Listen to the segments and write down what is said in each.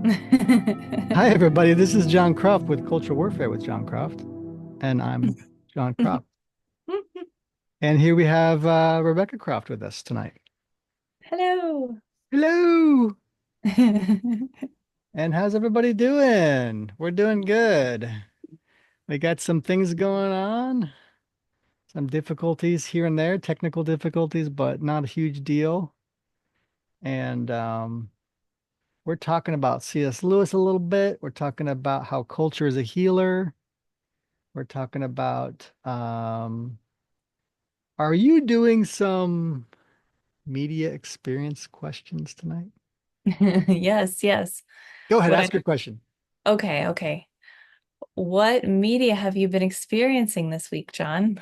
Hi, everybody. This is Jon Croft with Cultural Warfare with Jon Croft, and I'm Jon Croft. And here we have Rebecca Croft with us tonight. Hello. Hello. And how's everybody doing? We're doing good. We got some things going on, some difficulties here and there, technical difficulties, but not a huge deal. And we're talking about C.S. Lewis a little bit. We're talking about how culture is a healer. We're talking about are you doing some media experience questions tonight? Yes, yes. Go ahead, What I ask your question. Okay, okay. What media have you been experiencing this week, John?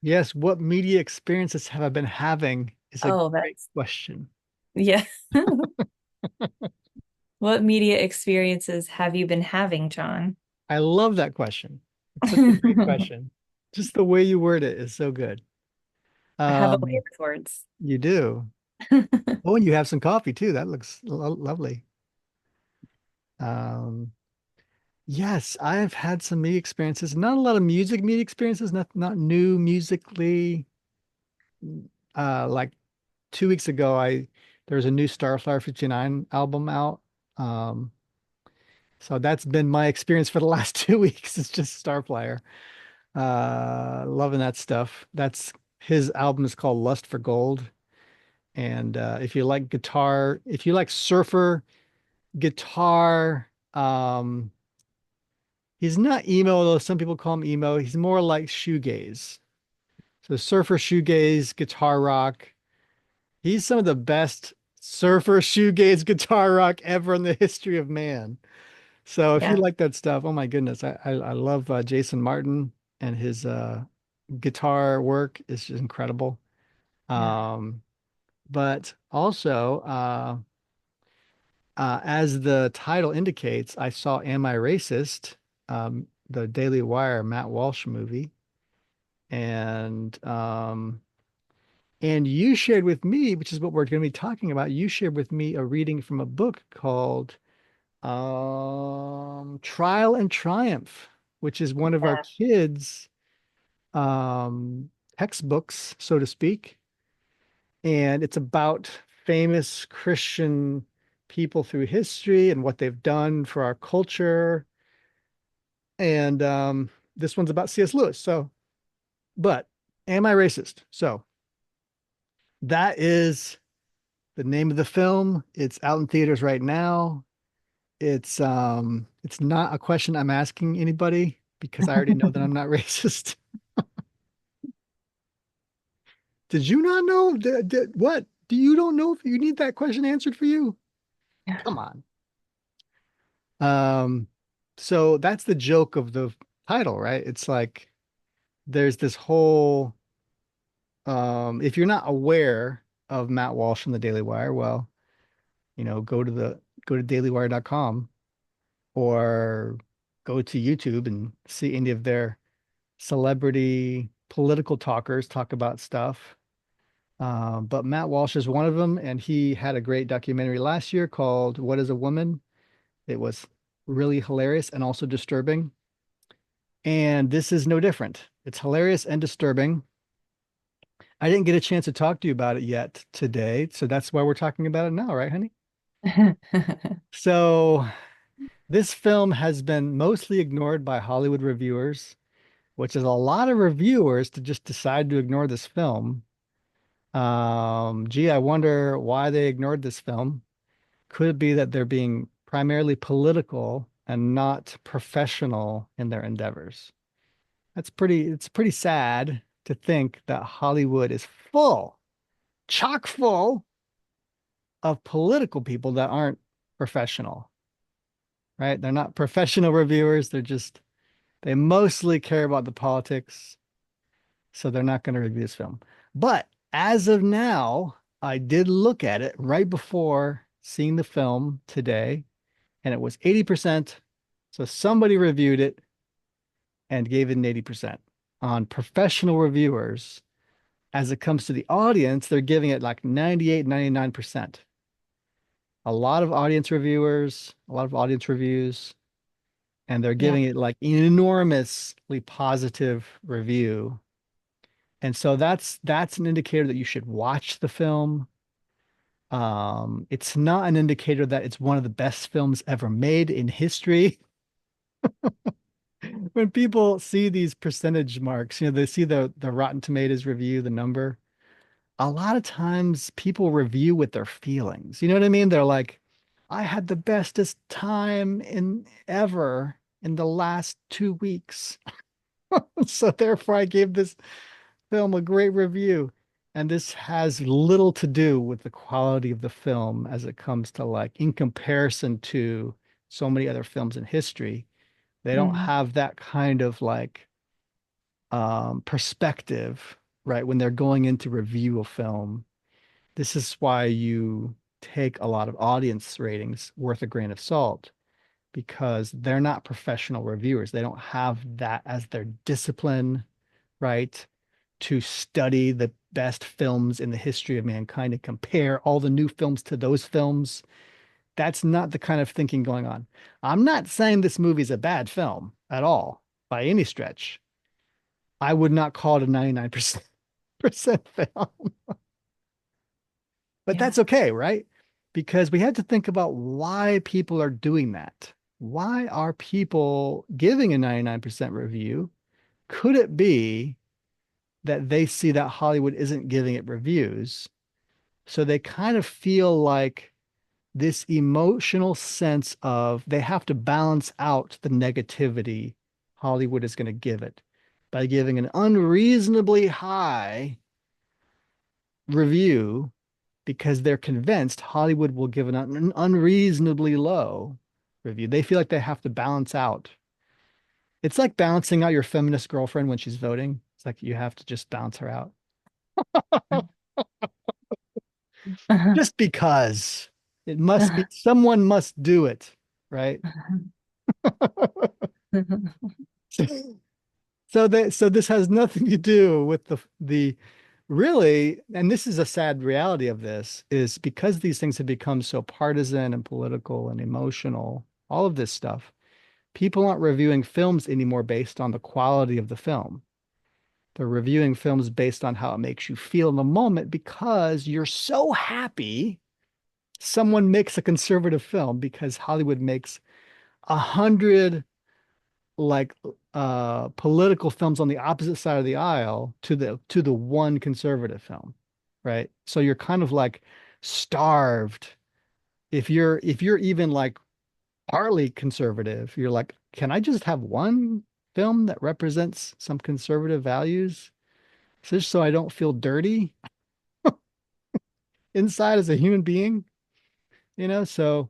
Yes, what media experiences have I been having is a Oh, great that's question. yeah. What media experiences have you been having, John? I love that question. It's such a great question. Just the way you word it is so good. I have a way Um, with words. you do. Oh, and you have some coffee too. That looks lovely. Um, yes, I've had some media experiences. Not a lot of media experiences, not new musically. Like 2 weeks ago, I there was a new Starflyer 59 album out. Um, so that's been my experience for the last 2 weeks. It's just Starflyer. Loving that stuff. That's his album is called Lust for Gold. And if you like guitar, if you like surfer guitar, he's not emo, though some people call him emo. He's more like shoegaze. So surfer shoegaze, guitar rock. He's some of the best surfer shoegaze guitar rock ever in the history of man. So if you Yeah, like that stuff, oh my goodness, I love Jason Martin and his guitar work is just incredible. yeah. Um, but also, as the title indicates, I saw Am I Racist? The Daily Wire Matt Walsh movie, and you shared with me, which is what we're going to be talking about. You shared with me a reading from a book called Trial and Triumph, which is one of our Yeah. kids' um, textbooks, so to speak. And it's about famous Christian people through history and what they've done for our culture. And this one's about C.S. Lewis. So, but am I racist? So that is the name of the film. It's out in theaters right now. It's not a question I'm asking anybody because I already know that I'm not racist. Did you not know? What? Do you don't know if you need that question answered for you? Come on. Um, so that's the joke of the title, right? It's like there's this whole if you're not aware of Matt Walsh from the Daily Wire, well, go to dailywire.com or go to YouTube and see any of their celebrity political talkers talk about stuff. But Matt Walsh is one of them, and he had a great documentary last year called What is a Woman? It was really hilarious and also disturbing. And this is no different. It's hilarious and disturbing. I didn't get a chance to talk to you about it yet today, so that's why we're talking about it now, right, honey? So, this film has been mostly ignored by Hollywood reviewers, which is a lot of reviewers to just decide to ignore this film. Gee, I wonder why they ignored this film. Could it be that they're being primarily political and not professional in their endeavors? It's pretty sad to think that Hollywood is full, chock full of political people that aren't professional, right? They're not professional reviewers. They mostly care about the politics. So they're not going to review this film. But as of now, I did look at it right before seeing the film today, and it was 80%. So somebody reviewed it and gave it an 80% on professional reviewers. As it comes to the audience, they're giving it like 98, 99%. a lot of audience reviewers, a lot of audience reviews, and they're Yeah. giving it like enormously positive review. And so that's an indicator that you should watch the film. It's not an indicator that it's one of the best films ever made in history. When people see these percentage marks, they see the Rotten Tomatoes review, the number. A lot of times people review with their feelings. You know what I mean? They're like, I had the bestest time in ever in the last 2 weeks. So therefore I gave this film a great review. And this has little to do with the quality of the film as it comes to like in comparison to so many other films in history. They don't Hmm. have that kind of like perspective, right? When they're going in to review a film. This is why you take a lot of audience ratings worth a grain of salt because they're not professional reviewers. They don't have that as their discipline, right? To study the best films in the history of mankind and compare all the new films to those films. That's not the kind of thinking going on. I'm not saying this movie's a bad film at all by any stretch. I would not call it a 99% film, but Yeah. that's okay, right? Because we had to think about why people are doing that. Why are people giving a 99% review? Could it be that they see that Hollywood isn't giving it reviews? So they kind of feel like this emotional sense of they have to balance out the negativity Hollywood is going to give it by giving an unreasonably high review because they're convinced Hollywood will give an unreasonably low review. They feel like they have to balance out. It's like balancing out your feminist girlfriend when she's voting. It's like you have to just balance her out just because it must be someone must do it, right? So this has nothing to do with the really, and this is a sad reality of this, is because these things have become so partisan and political and emotional, all of this stuff, people aren't reviewing films anymore based on the quality of the film. They're reviewing films based on how it makes you feel in the moment because you're so happy someone makes a conservative film because Hollywood makes 100 like political films on the opposite side of the aisle to the one conservative film, right? So you're kind of like starved. If you're even like partly conservative, you're like, can I just have one film that represents some conservative values just so I don't feel dirty inside as a human being, So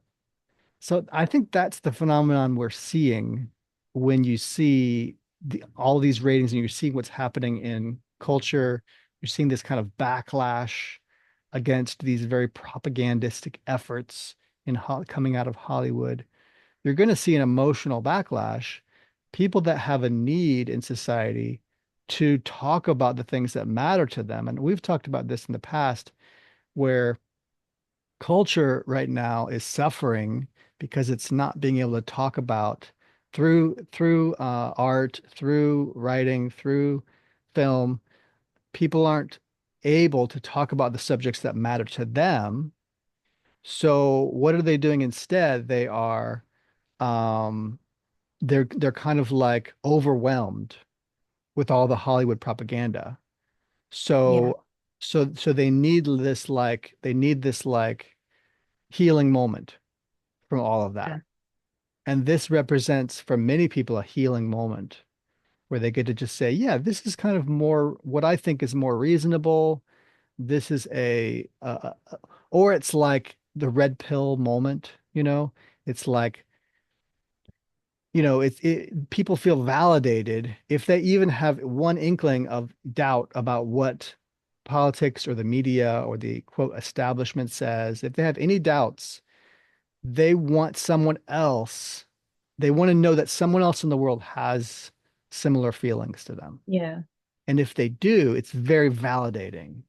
I think that's the phenomenon we're seeing when you see all these ratings and you're seeing what's happening in culture. You're seeing this kind of backlash against these very propagandistic efforts coming out of Hollywood. You're going to see an emotional backlash. People that have a need in society to talk about the things that matter to them. And we've talked about this in the past, where culture right now is suffering because it's not being able to talk about through art, through writing, through film. People aren't able to talk about the subjects that matter to them. So what are they doing instead? Um they're kind of like overwhelmed with all the Hollywood propaganda. Yeah. So they need this like healing moment from all of that. Yeah. And this represents for many people a healing moment where they get to just say, yeah, this is kind of more what I think is more reasonable. This is or it's like the red pill moment, It's like, people feel validated if they even have one inkling of doubt about what politics or the media or the quote establishment says. If they have any doubts, they want someone else. They want to know that someone else in the world has similar feelings to them. Yeah. And if they do, it's very validating,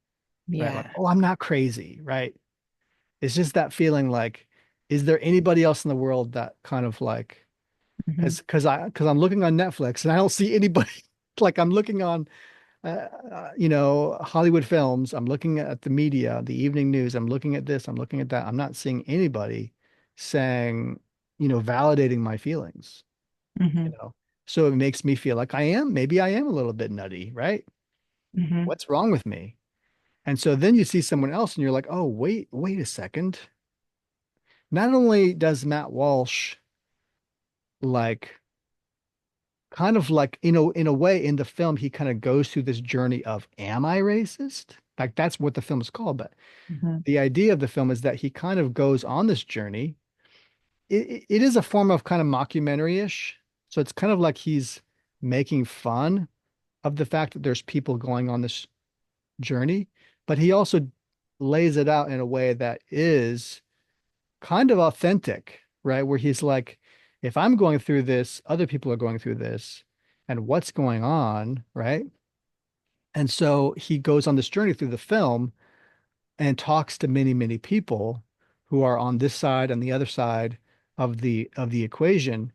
right? Like, Yeah. oh, I'm not crazy, right? It's just that feeling like is there anybody else in the world that kind of like, Hmm. as because I'm looking on Netflix and I don't see anybody. Like I'm looking on Hollywood films. I'm looking at the media, the evening news. I'm looking at this. I'm looking at that. I'm not seeing anybody saying, validating my feelings, you Hmm. know. So it makes me feel like maybe I am a little bit nutty, right? Hmm. What's wrong with me? And so then you see someone else and you're like, oh, wait a second. Not only does Matt Walsh like kind of like, in a way in the film, he kind of goes through this journey of, am I racist? Like that's what the film is called. But Hmm. the idea of the film is that he kind of goes on this journey. It is a form of kind of mockumentary-ish. So it's kind of like he's making fun of the fact that there's people going on this journey, but he also lays it out in a way that is kind of authentic, right? Where he's like, if I'm going through this, other people are going through this, and what's going on, right? And so he goes on this journey through the film and talks to many, many people who are on this side and the other side of the equation,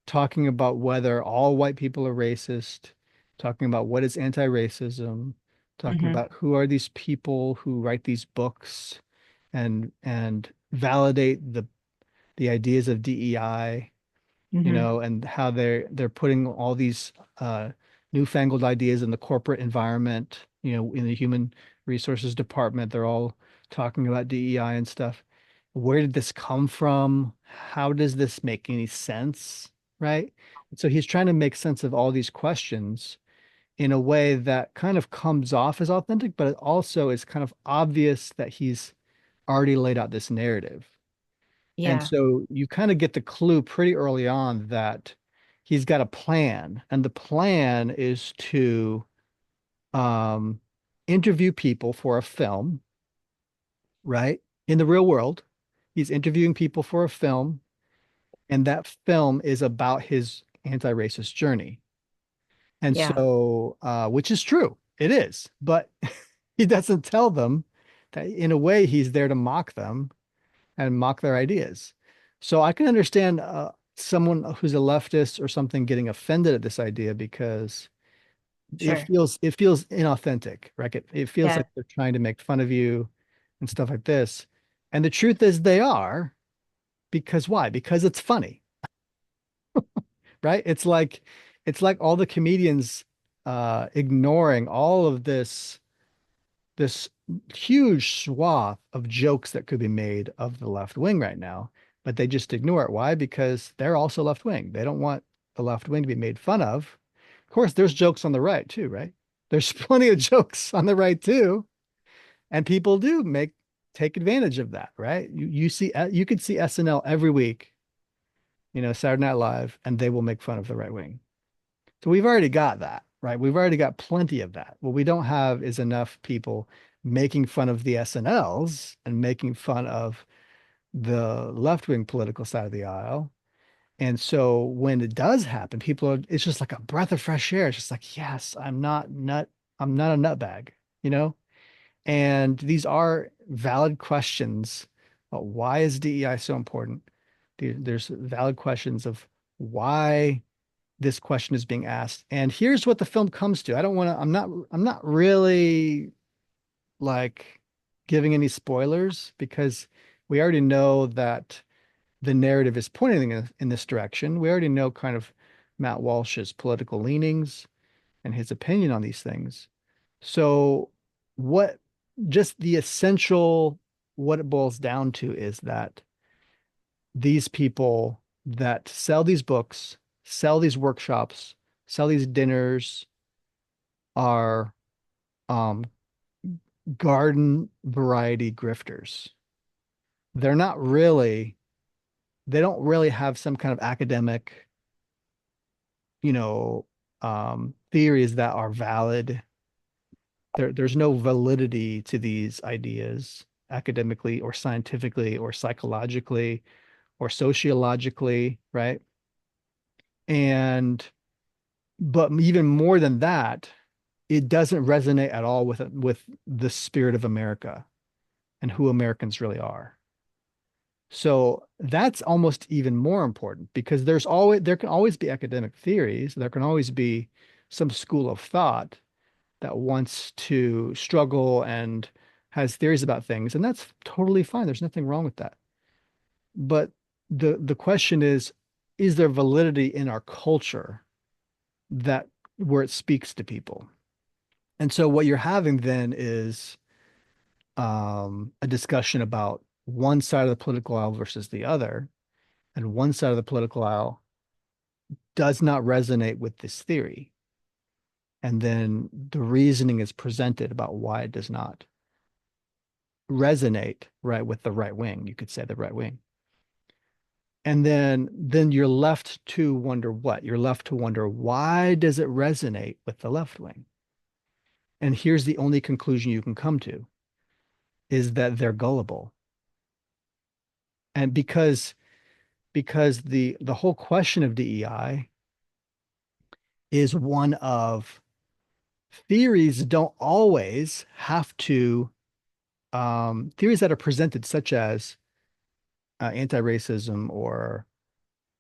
talking about whether all white people are racist, talking about what is anti-racism, talking Hmm. about who are these people who write these books and validate the ideas of DEI, Hmm. and how they're putting all these newfangled ideas in the corporate environment, in the human resources department. They're all talking about DEI and stuff. Where did this come from? How does this make any sense? Right? And so he's trying to make sense of all these questions in a way that kind of comes off as authentic, but it also is kind of obvious that he's already laid out this narrative. And Yeah, so you kind of get the clue pretty early on that he's got a plan, and the plan is to um, interview people for a film, right? In the real world, he's interviewing people for a film, and that film is about his anti-racist journey. And yeah, so, which is true, it is, but he doesn't tell them that in a way he's there to mock them and mock their ideas. So I can understand someone who's a leftist or something getting offended at this idea because sure. it feels inauthentic, right? It feels Yeah, like they're trying to make fun of you and stuff like this. And the truth is they are, because why? Because it's funny, right? It's like all the comedians ignoring all of this huge swath of jokes that could be made of the left wing right now, but they just ignore it. Why? Because they're also left wing. They don't want the left wing to be made fun of. Of course, there's jokes on the right too, right? There's plenty of jokes on the right too, and people do take advantage of that, right? You could see SNL every week, Saturday Night Live, and they will make fun of the right wing. So we've already got that, right? We've already got plenty of that. What we don't have is enough people making fun of the SNLs and making fun of the left-wing political side of the aisle. And so when it does happen, it's just like a breath of fresh air. It's just like, yes, I'm not a nutbag, you know? And these are valid questions. Why is DEI so important? There's valid questions of why this question is being asked. And here's what the film comes to. I don't want to, I'm not really like giving any spoilers because we already know that the narrative is pointing in this direction. We already know kind of Matt Walsh's political leanings and his opinion on these things. So what just the essential what it boils down to is that these people that sell these books, sell these workshops, sell these dinners are um, garden variety grifters. They're not really, they don't really have some kind of academic, you know, theories that are valid. There's no validity to these ideas academically or scientifically or psychologically or sociologically, right? And but even more than that, it doesn't resonate at all with the spirit of America and who Americans really are. So that's almost even more important because there can always be academic theories, there can always be some school of thought that wants to struggle and has theories about things, and that's totally fine. There's nothing wrong with that. But the question is there validity in our culture that where it speaks to people? And so what you're having then is a discussion about one side of the political aisle versus the other, and one side of the political aisle does not resonate with this theory. And then the reasoning is presented about why it does not resonate right with the right wing, you could say the right wing. And then you're left to wonder what? You're left to wonder why does it resonate with the left wing? And here's the only conclusion you can come to is that they're gullible. And because the whole question of DEI is one of theories don't always have to theories that are presented such as anti-racism or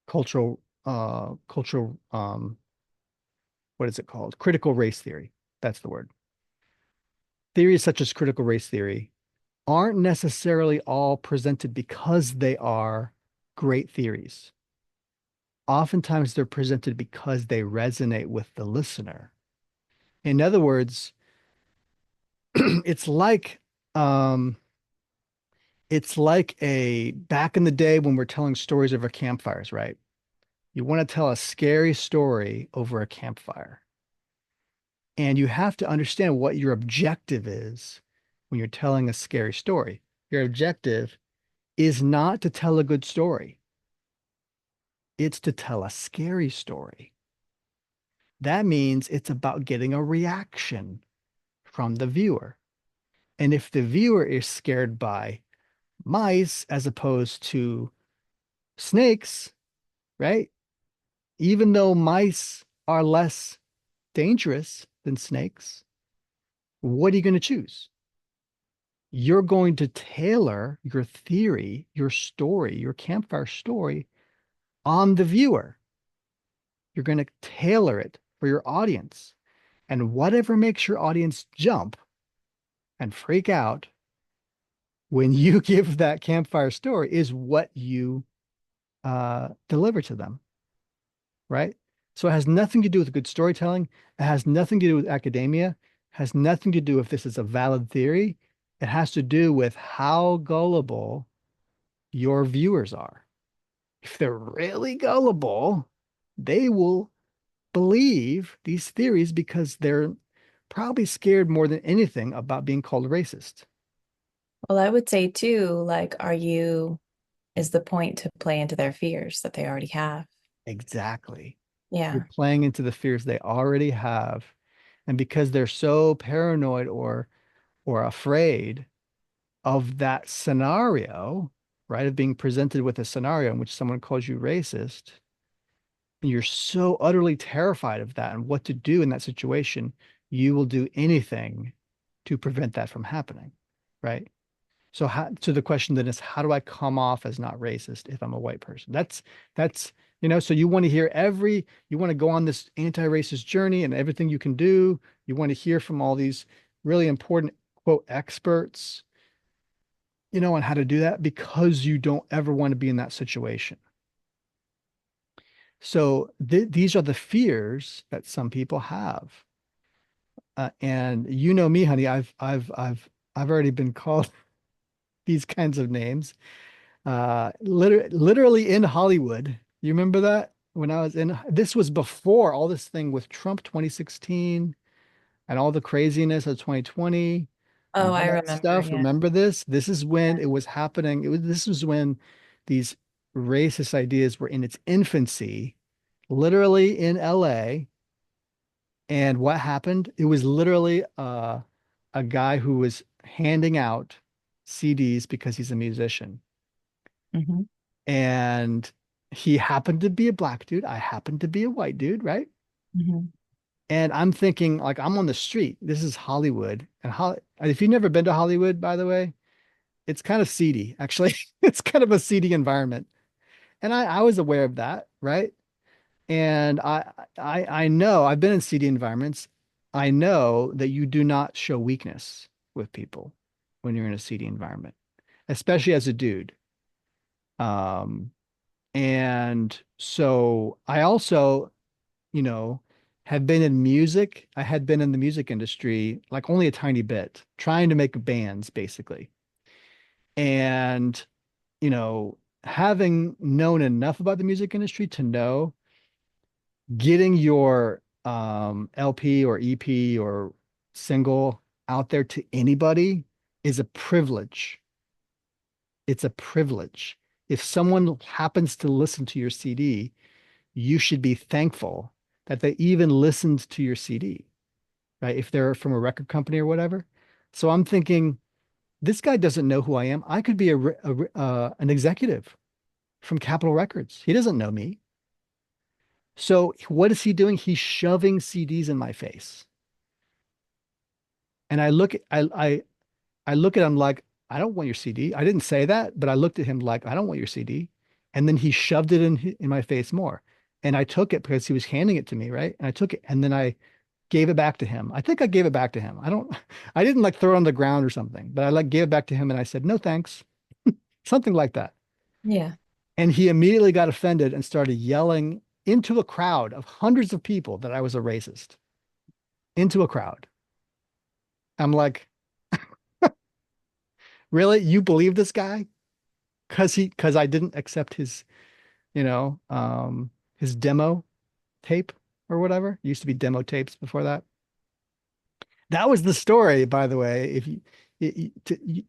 cultural what is it called? Critical race theory. That's the word. Theories such as critical race theory aren't necessarily all presented because they are great theories. Oftentimes they're presented because they resonate with the listener. In other words, it's like um, it's like a back in the day when we're telling stories over campfires, right? You want to tell a scary story over a campfire. And you have to understand what your objective is when you're telling a scary story. Your objective is not to tell a good story, it's to tell a scary story. That means it's about getting a reaction from the viewer. And if the viewer is scared by mice as opposed to snakes, right? Even though mice are less dangerous than snakes, what are you going to choose? You're going to tailor your theory, your story, your campfire story on the viewer. You're going to tailor it for your audience. And whatever makes your audience jump and freak out when you give that campfire story is what you deliver to them, right? So it has nothing to do with good storytelling. It has nothing to do with academia. It has nothing to do if this is a valid theory. It has to do with how gullible your viewers are. If they're really gullible, they will believe these theories because they're probably scared more than anything about being called racist. Well, I would say too, like, is the point to play into their fears that they already have? Exactly. You're Yeah. playing into the fears they already have. And because they're so paranoid or afraid of that scenario, right? Of being presented with a scenario in which someone calls you racist, and you're so utterly terrified of that and what to do in that situation, you will do anything to prevent that from happening, right? So the question then is, how do I come off as not racist if I'm a white person? That's so you want to go on this anti-racist journey and everything you can do. You want to hear from all these really important quote experts, on how to do that because you don't ever want to be in that situation. So these are the fears that some people have. And you know me, honey, I've already been called these kinds of names. Literally in Hollywood. You remember that when I was in, this was before all this thing with Trump 2016 and all the craziness of 2020 Oh, and all I that remember. stuff. Yeah. Remember this? This is when Yeah. it was happening. This was when these racist ideas were in its infancy, literally in LA. And what happened? It was literally a guy who was handing out CDs because he's a musician. Hmm. And he happened to be a black dude. I happened to be a white dude, right? Hmm. And I'm thinking, like, I'm on the street. This is Hollywood. And if you've never been to Hollywood, by the way, It's kind of seedy, actually. It's kind of a seedy environment. And I was aware of that, right? And I know I've been in seedy environments. I know that you do not show weakness with people when you're in a seedy environment, especially as a dude. Um, and so I also, you know, have been in music. I had been in the music industry like only a tiny bit, trying to make bands basically. And, having known enough about the music industry to know getting your LP or EP or single out there to anybody is a privilege. It's a privilege. If someone happens to listen to your CD, you should be thankful that they even listened to your CD, right? If they're from a record company or whatever. So I'm thinking, this guy doesn't know who I am. I could be an executive from Capitol Records. He doesn't know me. So what is he doing? He's shoving CDs in my face. And I look at him like, I don't want your CD. I didn't say that, but I looked at him like, I don't want your CD. And then he shoved it in my face more. And I took it because he was handing it to me, right? And I took it and then I gave it back to him. I think I gave it back to him. I didn't like throw it on the ground or something, but I like gave it back to him and I said, no, thanks. Something like that. Yeah. And he immediately got offended and started yelling into a crowd of hundreds of people that I was a racist, into a crowd. I'm like, really? You believe this guy? Because I didn't accept you know, his demo tape or whatever. It used to be demo tapes before that. That was the story, by the way. If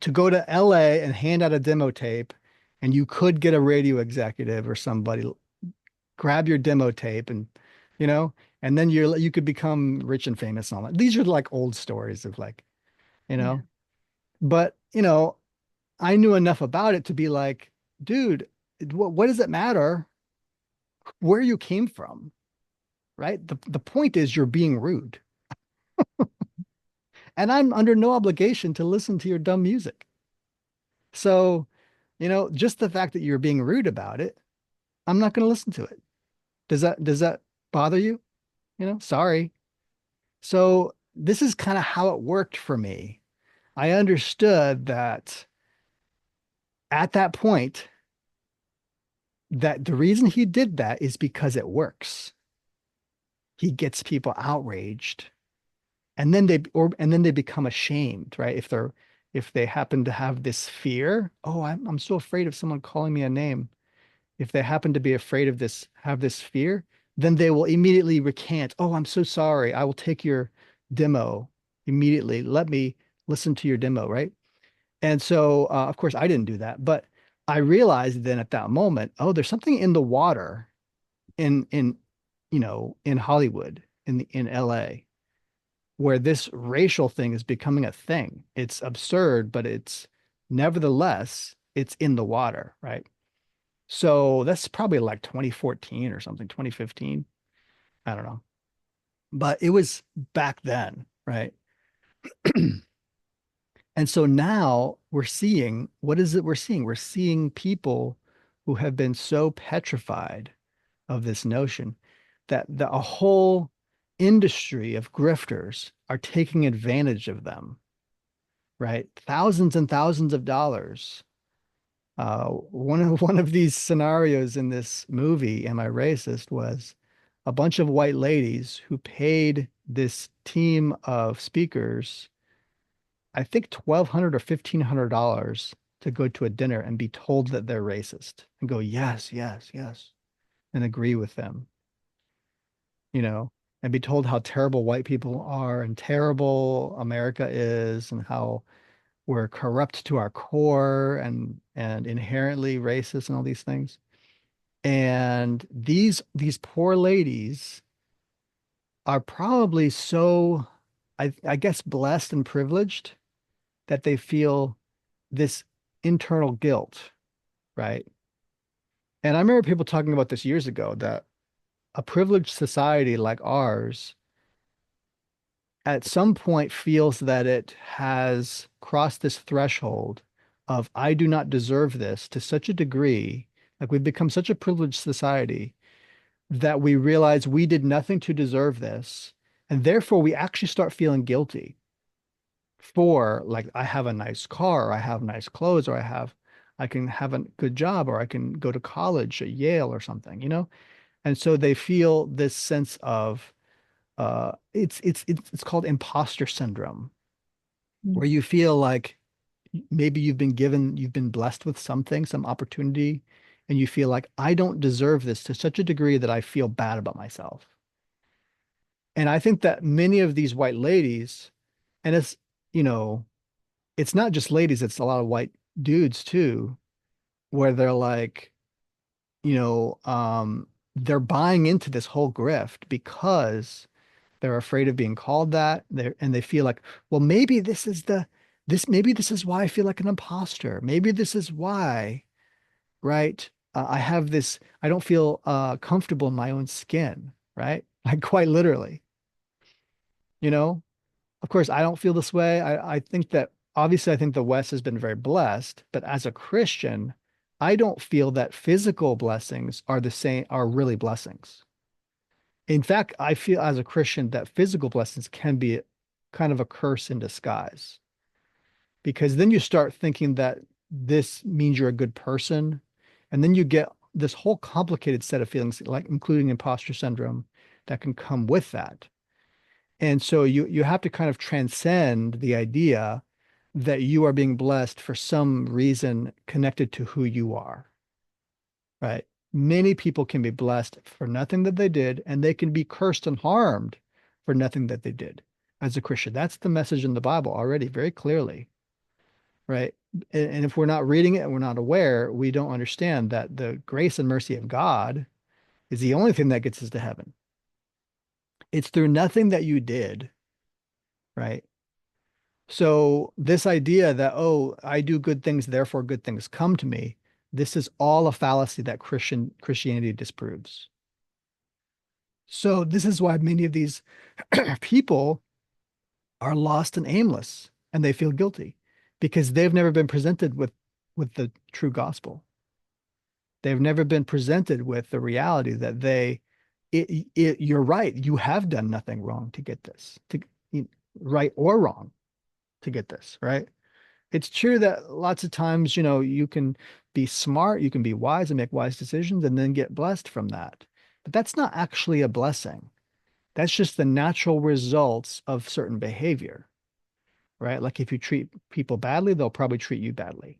to go to LA and hand out a demo tape, and you could get a radio executive or somebody grab your demo tape and you know, and then you could become rich and famous and all that. These are like old stories of like, you Yeah. know, but I knew enough about it to be like, dude, what does it matter where you came from, right? The point is you're being rude, and I'm under no obligation to listen to your dumb music. So, just the fact that you're being rude about it, I'm not going to listen to it. Does that bother you? Sorry. So this is kind of how it worked for me. I understood that at that point, that the reason he did that is because it works. He gets people outraged, and then they become ashamed, right? If they happen to have this fear, oh, I'm so afraid of someone calling me a name. If they happen to be afraid of this, have this fear, then they will immediately recant. Oh, I'm so sorry. I will take your demo immediately. Let me listen to your demo, right? And so, of course, I didn't do that, but I realized then at that moment, oh, there's something in the water in Hollywood, in LA, where this racial thing is becoming a thing. It's absurd, but nevertheless, it's in the water, right? So that's probably like 2014 or something, 2015. I don't know. But it was back then, right? And so now we're seeing, what is it we're seeing? We're seeing people who have been so petrified of this notion that a whole industry of grifters are taking advantage of them, right? Thousands and thousands of dollars. One of these scenarios in this movie, Am I Racist, was a bunch of white ladies who paid this team of speakers, I think $1,200 or $1,500 to go to a dinner and be told that they're racist and go, yes, yes, yes, and agree with them, you know, and be told how terrible white people are and terrible America is and how we're corrupt to our core and inherently racist and all these things. And these poor ladies are probably so, I guess, blessed and privileged that they feel this internal guilt, right? And I remember people talking about this years ago that a privileged society like ours at some point feels that it has crossed this threshold of I do not deserve this to such a degree, like we've become such a privileged society that we realize we did nothing to deserve this. And therefore we actually start feeling guilty for like I have a nice car, or I have nice clothes, or I can have a good job, or I can go to college at Yale or something, you know? And so they feel this sense of it's called imposter syndrome, Mm. where you feel like maybe you've been blessed with something, some opportunity, and you feel like I don't deserve this to such a degree that I feel bad about myself. And I think that many of these white ladies, and it's, you know, it's not just ladies, it's a lot of white dudes too, where they're like, you know, they're buying into this whole grift because they're afraid of being called that. And they feel like, well, maybe maybe this is why I feel like an imposter. Maybe this is why, right? I have this, I don't feel comfortable in my own skin, right? Like quite literally, you know? Of course, I don't feel this way. I think that obviously I think the West has been very blessed, but as a Christian, I don't feel that physical blessings are the same, are really blessings. In fact, I feel as a Christian that physical blessings can be kind of a curse in disguise because then you start thinking that this means you're a good person. And then you get this whole complicated set of feelings, like including imposter syndrome, that can come with that. And so you have to kind of transcend the idea that you are being blessed for some reason connected to who you are, right? Many people can be blessed for nothing that they did, and they can be cursed and harmed for nothing that they did as a Christian. That's the message in the Bible already, very clearly, right? And if we're not reading it and we're not aware, we don't understand that the grace and mercy of God is the only thing that gets us to heaven. It's through nothing that you did, right? So this idea that, oh, I do good things, therefore good things come to me, this is all a fallacy that Christianity disproves. So this is why many of these people are lost and aimless and they feel guilty because they've never been presented with the true gospel. They've never been presented with the reality that you're right, you have done nothing wrong to get this, right or wrong to get this, right? It's true that lots of times, you know, you can be smart, you can be wise and make wise decisions and then get blessed from that. But that's not actually a blessing. That's just the natural results of certain behavior, right? Like if you treat people badly, they'll probably treat you badly.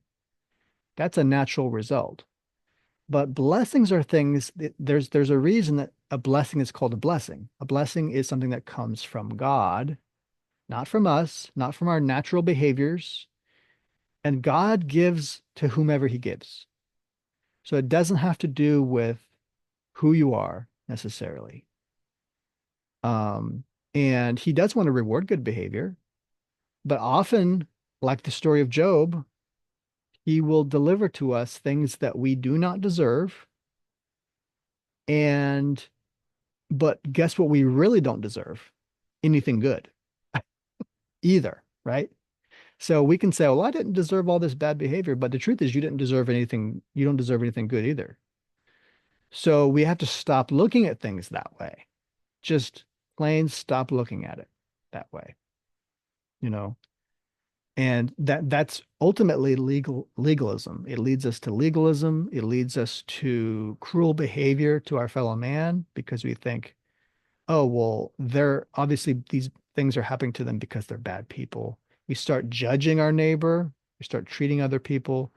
That's a natural result. But blessings are things there's a reason that a blessing is called a blessing. A blessing is something that comes from God, not from us, not from our natural behaviors. And God gives to whomever he gives. So it doesn't have to do with who you are necessarily. Um, and he does want to reward good behavior, but often, like the story of Job, he will deliver to us things that we do not deserve. And, but guess what? We really don't deserve anything good either, right? So we can say, well, I didn't deserve all this bad behavior, but the truth is you didn't deserve anything. You don't deserve anything good either. So we have to stop looking at things that way. Just plain stop looking at it that way, you know. And that's ultimately legalism. It leads us to legalism. It leads us to cruel behavior to our fellow man because we think, oh, well, they're obviously these things are happening to them because they're bad people. We start judging our neighbor. We start treating other people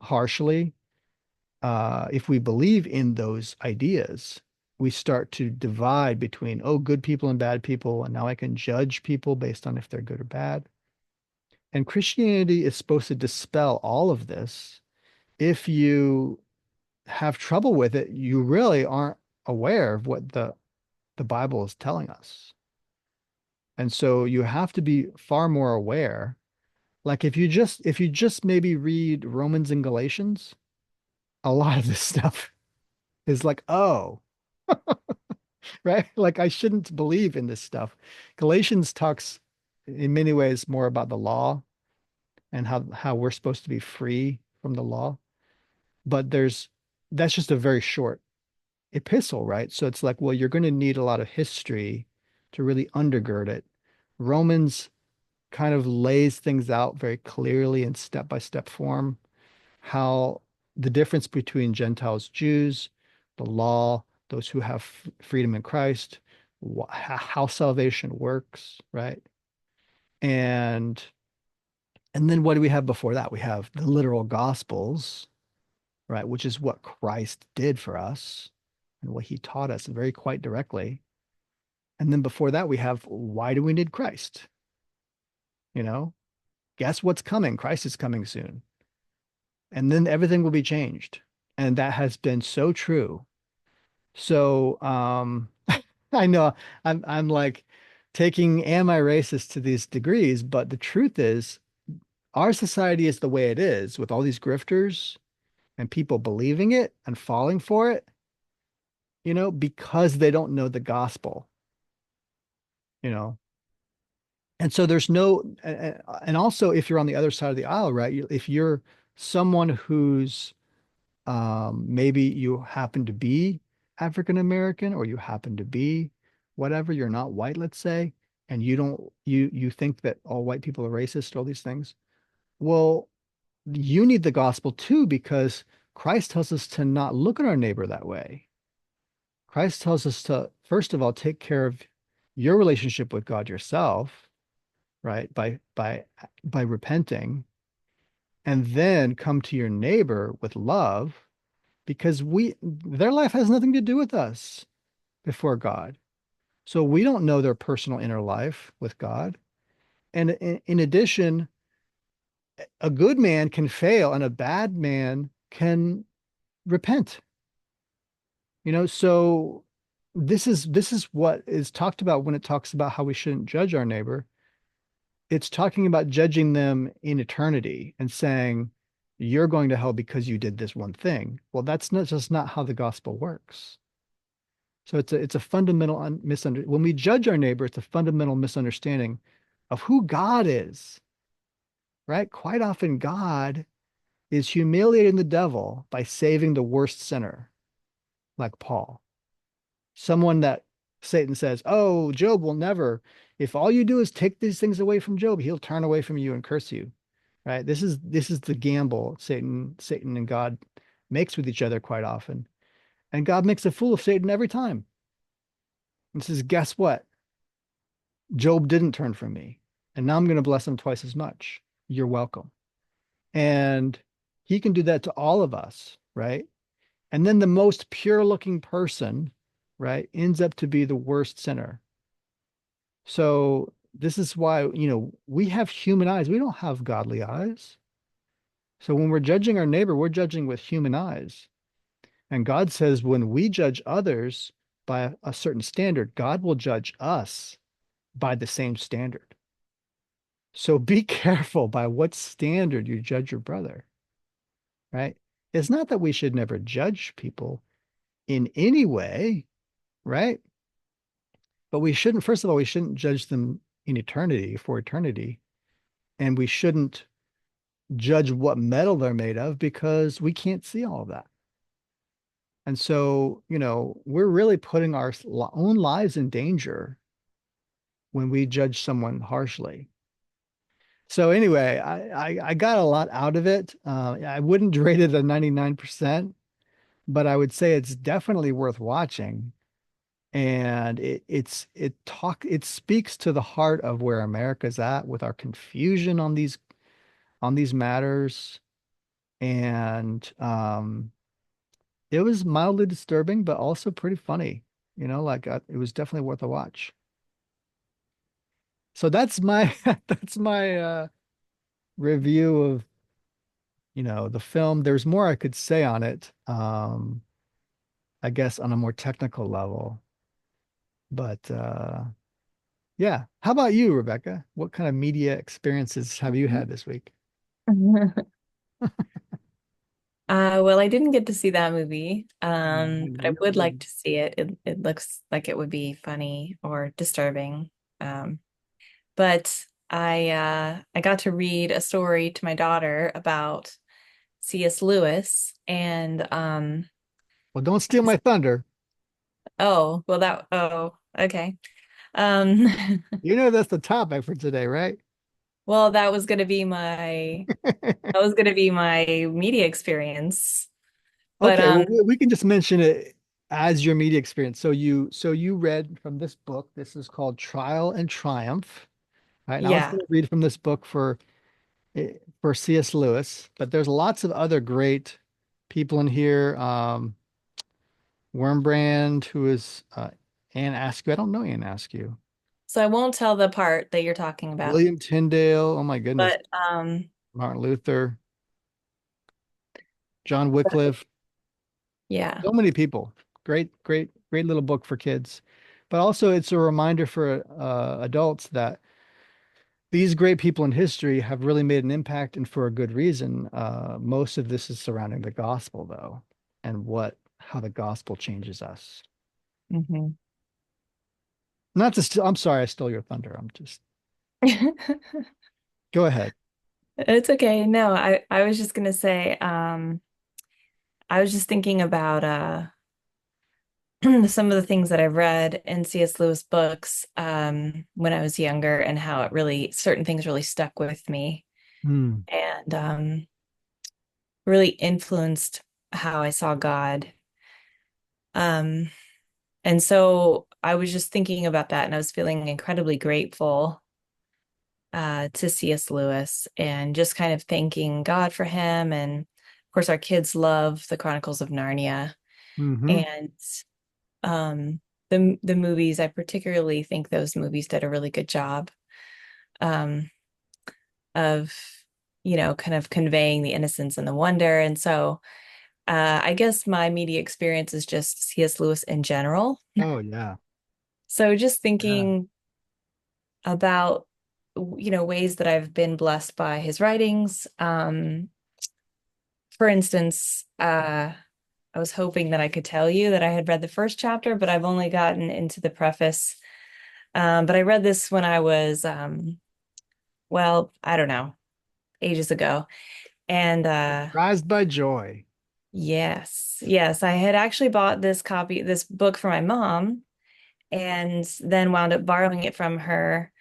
harshly. If we believe in those ideas, we start to divide between, oh, good people and bad people. And now I can judge people based on if they're good or bad. And Christianity is supposed to dispel all of this. If you have trouble with it, you really aren't aware of what the Bible is telling us. And so you have to be far more aware. Like if you just maybe read Romans and Galatians, a lot of this stuff is like, oh, right? Like I shouldn't believe in this stuff. Galatians talks in many ways more about the law and how we're supposed to be free from the law. But that's just a very short epistle, right? So it's like, well, you're going to need a lot of history to really undergird it. Romans kind of lays things out very clearly in step by step form, how the difference between Gentiles, Jews, the law, those who have freedom in Christ, how salvation works, right? And and then what do we have before that? We have the literal gospels, right, which is what Christ did for us and what he taught us very quite directly. And then before that, we have why do we need Christ? You know, guess what's coming? Christ is coming soon. And then everything will be changed. And that has been so true. So I know I'm like taking am I racist to these degrees, but the truth is our society is the way it is with all these grifters and people believing it and falling for it, because they don't know the gospel, you know. And so there's no, and also if you're on the other side of the aisle, right? If you're someone who's maybe you happen to be African American or you happen to be whatever, you're not white, let's say, and you don't you think that all white people are racist, all these things. Well, you need the gospel too because Christ tells us to not look at our neighbor that way. Christ tells us to, first of all, take care of your relationship with God yourself, right? By repenting, and then come to your neighbor with love, because their life has nothing to do with us before God. So we don't know their personal inner life with God. And in addition, a good man can fail and a bad man can repent. So this is what is talked about when it talks about how we shouldn't judge our neighbor. It's talking about judging them in eternity and saying you're going to hell because you did this one thing. Well, that's not just not how the gospel works. So it's a fundamental misunderstanding. When we judge our neighbor, it's a fundamental misunderstanding of who God is, right? Quite often, God is humiliating the devil by saving the worst sinner, like Paul. Someone that Satan says, "Oh, Job will never. If all you do is take these things away from Job, he'll turn away from you and curse you." Right? This is the gamble Satan and God makes with each other quite often. And God makes a fool of Satan every time. And says, "Guess what? Job didn't turn from me. And now I'm going to bless him twice as much. You're welcome." And he can do that to all of us, right? And then the most pure looking person, right, ends up to be the worst sinner. So this is why, we have human eyes. We don't have godly eyes. So when we're judging our neighbor, we're judging with human eyes. And God says when we judge others by a certain standard, God will judge us by the same standard. So be careful by what standard you judge your brother, right? It's not that we should never judge people in any way, right? But we shouldn't, first of all, we shouldn't judge them in eternity for eternity. And we shouldn't judge what metal they're made of because we can't see all of that. And so, we're really putting our own lives in danger when we judge someone harshly. So anyway, I got a lot out of it. I wouldn't rate it a 99%, but I would say it's definitely worth watching. And it speaks to the heart of where America's at with our confusion on these matters. And it was mildly disturbing, but also pretty funny. Like it was definitely worth a watch. So that's my that's my review of the film. There's more I could say on it, I guess on a more technical level. But yeah. How about you, Rebecca? What kind of media experiences have you had this week? Well, I didn't get to see that movie, but I would like to see it. It looks like it would be funny or disturbing. But I got to read a story to my daughter about C.S. Lewis and Well, don't steal my thunder. oh, well that oh, okay. Um You know that's the topic for today, right? well that was gonna be that was gonna be my media experience. But Okay, well, we can just mention it as your media experience. So you read from this book. This is called Trial and Triumph. Right. And I was yeah. going to read from this book for C.S. Lewis, but there's lots of other great people in here. Wormbrand, who is Anne Askew. I don't know Anne Askew. So I won't tell the part that you're talking about. William Tyndale. Oh my goodness. But Martin Luther, John Wycliffe. yeah. So many people. Great, great, great little book for kids. But also, it's a reminder for adults that these great people in history have really made an impact and for a good reason. Most of this is surrounding the gospel, though, and how the gospel changes us. Hmm. Not to, I'm sorry, I stole your thunder. I'm just, go ahead. It's okay. No, I was just gonna say, I was just thinking about some of the things that I've read in C.S. Lewis books when I was younger and how it really certain things really stuck with me Hmm. and really influenced how I saw God. Um, and so I was just thinking about that and I was feeling incredibly grateful to C.S. Lewis and just kind of thanking God for him. And of course, our kids love the Chronicles of Narnia. Hmm. And the movies, I particularly think those movies did a really good job um, of, kind of conveying the innocence and the wonder. And so I guess my media experience is just C.S. Lewis in general. Oh, yeah. So just Yeah. thinking about, ways that I've been blessed by his writings. For instance, I was hoping that I could tell you that I had read the first chapter, but I've only gotten into the preface. But I read this when I was, well, I don't know, ages ago. And Surprised by joy. yes, yes, I had actually bought this book for my mom, and then wound up borrowing it from her.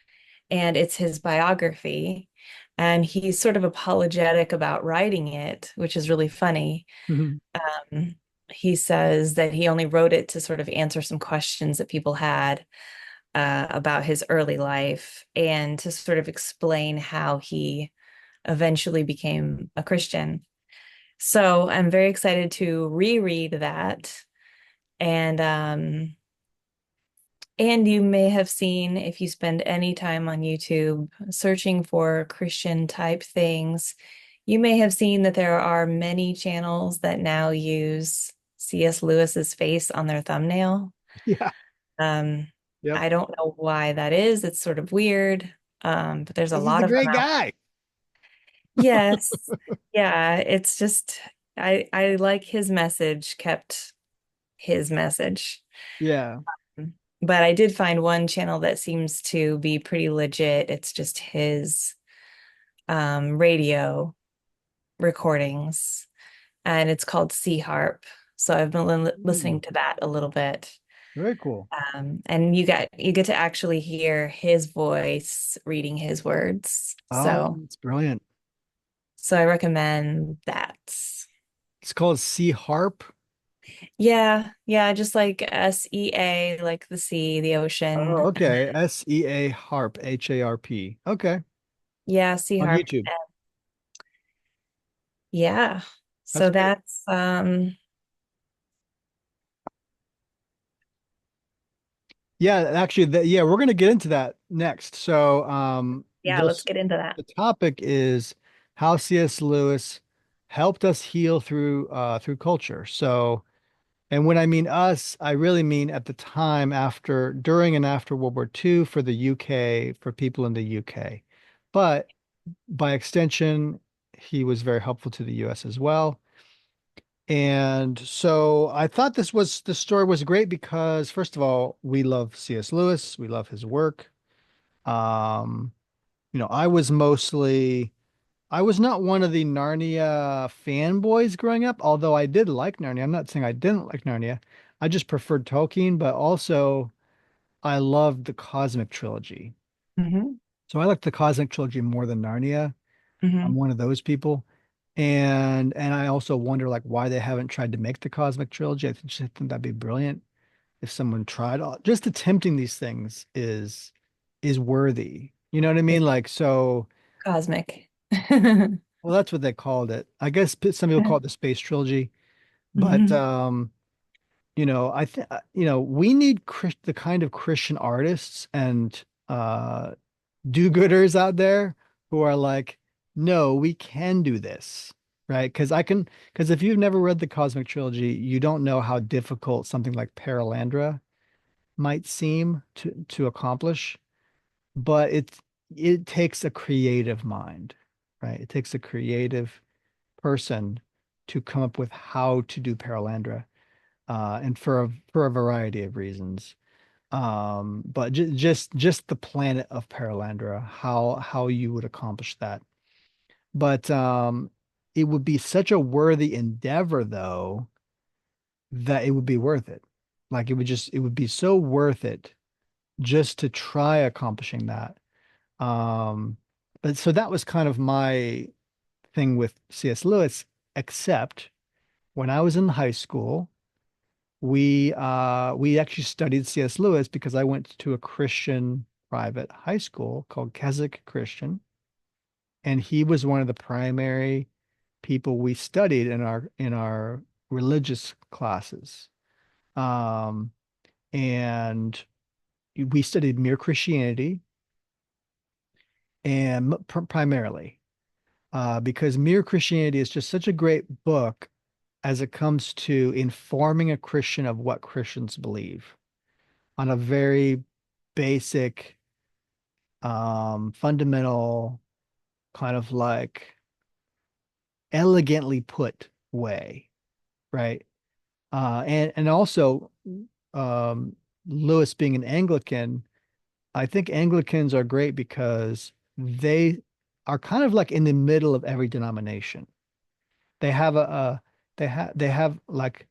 And it's his biography. And he's sort of apologetic about writing it, which is really funny. Mhm. Um, he says that he only wrote it to sort of answer some questions that people had about his early life and to sort of explain how he eventually became a Christian. So I'm very excited to reread that. And and you may have seen, if you spend any time on YouTube searching for Christian type things, you may have seen that there are many channels that now use C.S. Lewis's face on their thumbnail. Yeah. Um, Yep. I don't know why that is. It's sort of weird. But there's a Because he's lot a of them great out. guy. Yes. Yeah, it's just I like his message, kept his message. Yeah. But I did find one channel that seems to be pretty legit. It's just his radio recordings, and it's called SeaHarp. So I've been Hmm. listening to that a little bit. Very cool. And you get to actually hear his voice reading his words. Oh, So it's brilliant. I recommend that. It's called Sea Harp. Yeah, yeah, just like SEA, like the sea, the Oh, ocean. okay. SEA Harp, HARP. Okay. Yeah, On SeaHarp. YouTube. Yeah. That's So great. that's Yeah, actually, yeah, we're going to get into that next. So, yeah, let's get into that. the topic is how C.S. Lewis helped us heal through culture. So, and when I mean us, I really mean at the time during and after World War II for the UK, for people in the UK. But by extension, he was very helpful to the US as well. And so I thought this story was great because first of all, we love C.S. Lewis, we love his work. Um, I was mostly I was not one of the Narnia fanboys growing up, although I did like Narnia. I'm not saying I didn't like Narnia. I just preferred Tolkien, but also I loved the Cosmic Trilogy. Hmm. So I liked the Cosmic Trilogy more than Narnia. I'm Hmm. one of those people. And I also wonder like why they haven't tried to make the Cosmic Trilogy. Just think that'd be brilliant if someone tried. Just attempting these things is worthy. You know what I mean? It's Like so. cosmic. Well, that's what they called it. I guess some people call it the Space Trilogy, but Hmm. I think we need the kind of Christian artists and do-gooders out there who are like, no, we can do this, right? Because if you've never read the Cosmic Trilogy, you don't know how difficult something like Paralandra might seem to accomplish, but it takes a creative mind, right? It takes a creative person to come up with how to do Paralandra, and for a variety of reasons. But just the planet of Paralandra, how you would accomplish that. But it would be such a worthy endeavor, though, that it would be worth it. Like it would be so worth it just to try accomplishing that. Um, but so that was kind of my thing with C.S. Lewis, except when I was in high school, we actually studied C.S. Lewis because I went to a Christian private high school called Keswick Christian, and he was one of the primary people we studied in our religious classes. Um, and we studied Mere Christianity and primarily because Mere Christianity is just such a great book as it comes to informing a Christian of what Christians believe on a very basic, fundamental, kind of like elegantly put way, right? And also, um, Lewis being an Anglican, I think Anglicans are great because they are kind of like in the middle of every denomination. They have they have like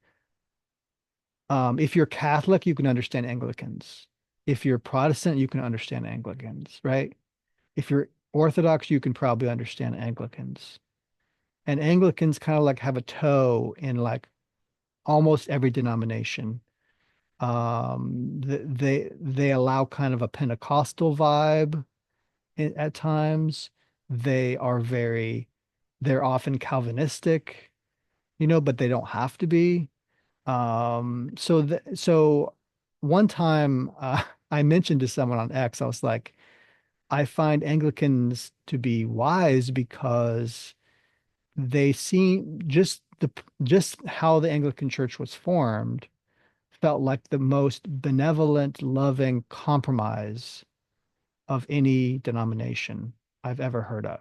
if you're Catholic, you can understand Anglicans. If you're Protestant, you can understand Anglicans, right? If you're Orthodox, you can probably understand Anglicans. And Anglicans kind of like have a toe in like almost every denomination. They allow kind of a Pentecostal vibe at times. They are they're often Calvinistic, but they don't have to be. So one time I mentioned to someone on X, I was like, I find Anglicans to be wise because they seem just how the Anglican Church was formed felt like the most benevolent, loving compromise of any denomination I've ever heard of.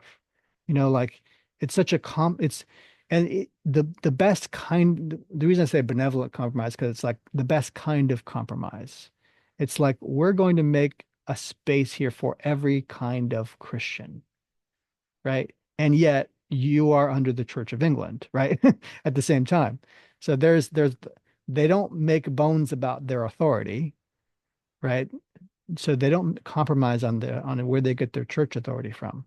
Like it's such a it's and the best kind the reason I say benevolent compromise because it's like the best kind of compromise. It's like we're going to make a space here for every kind of Christian, right? And yet you are under the Church of England, right? At the same time. So there's they don't make bones about their authority, right? So they don't compromise on where they get their church authority from.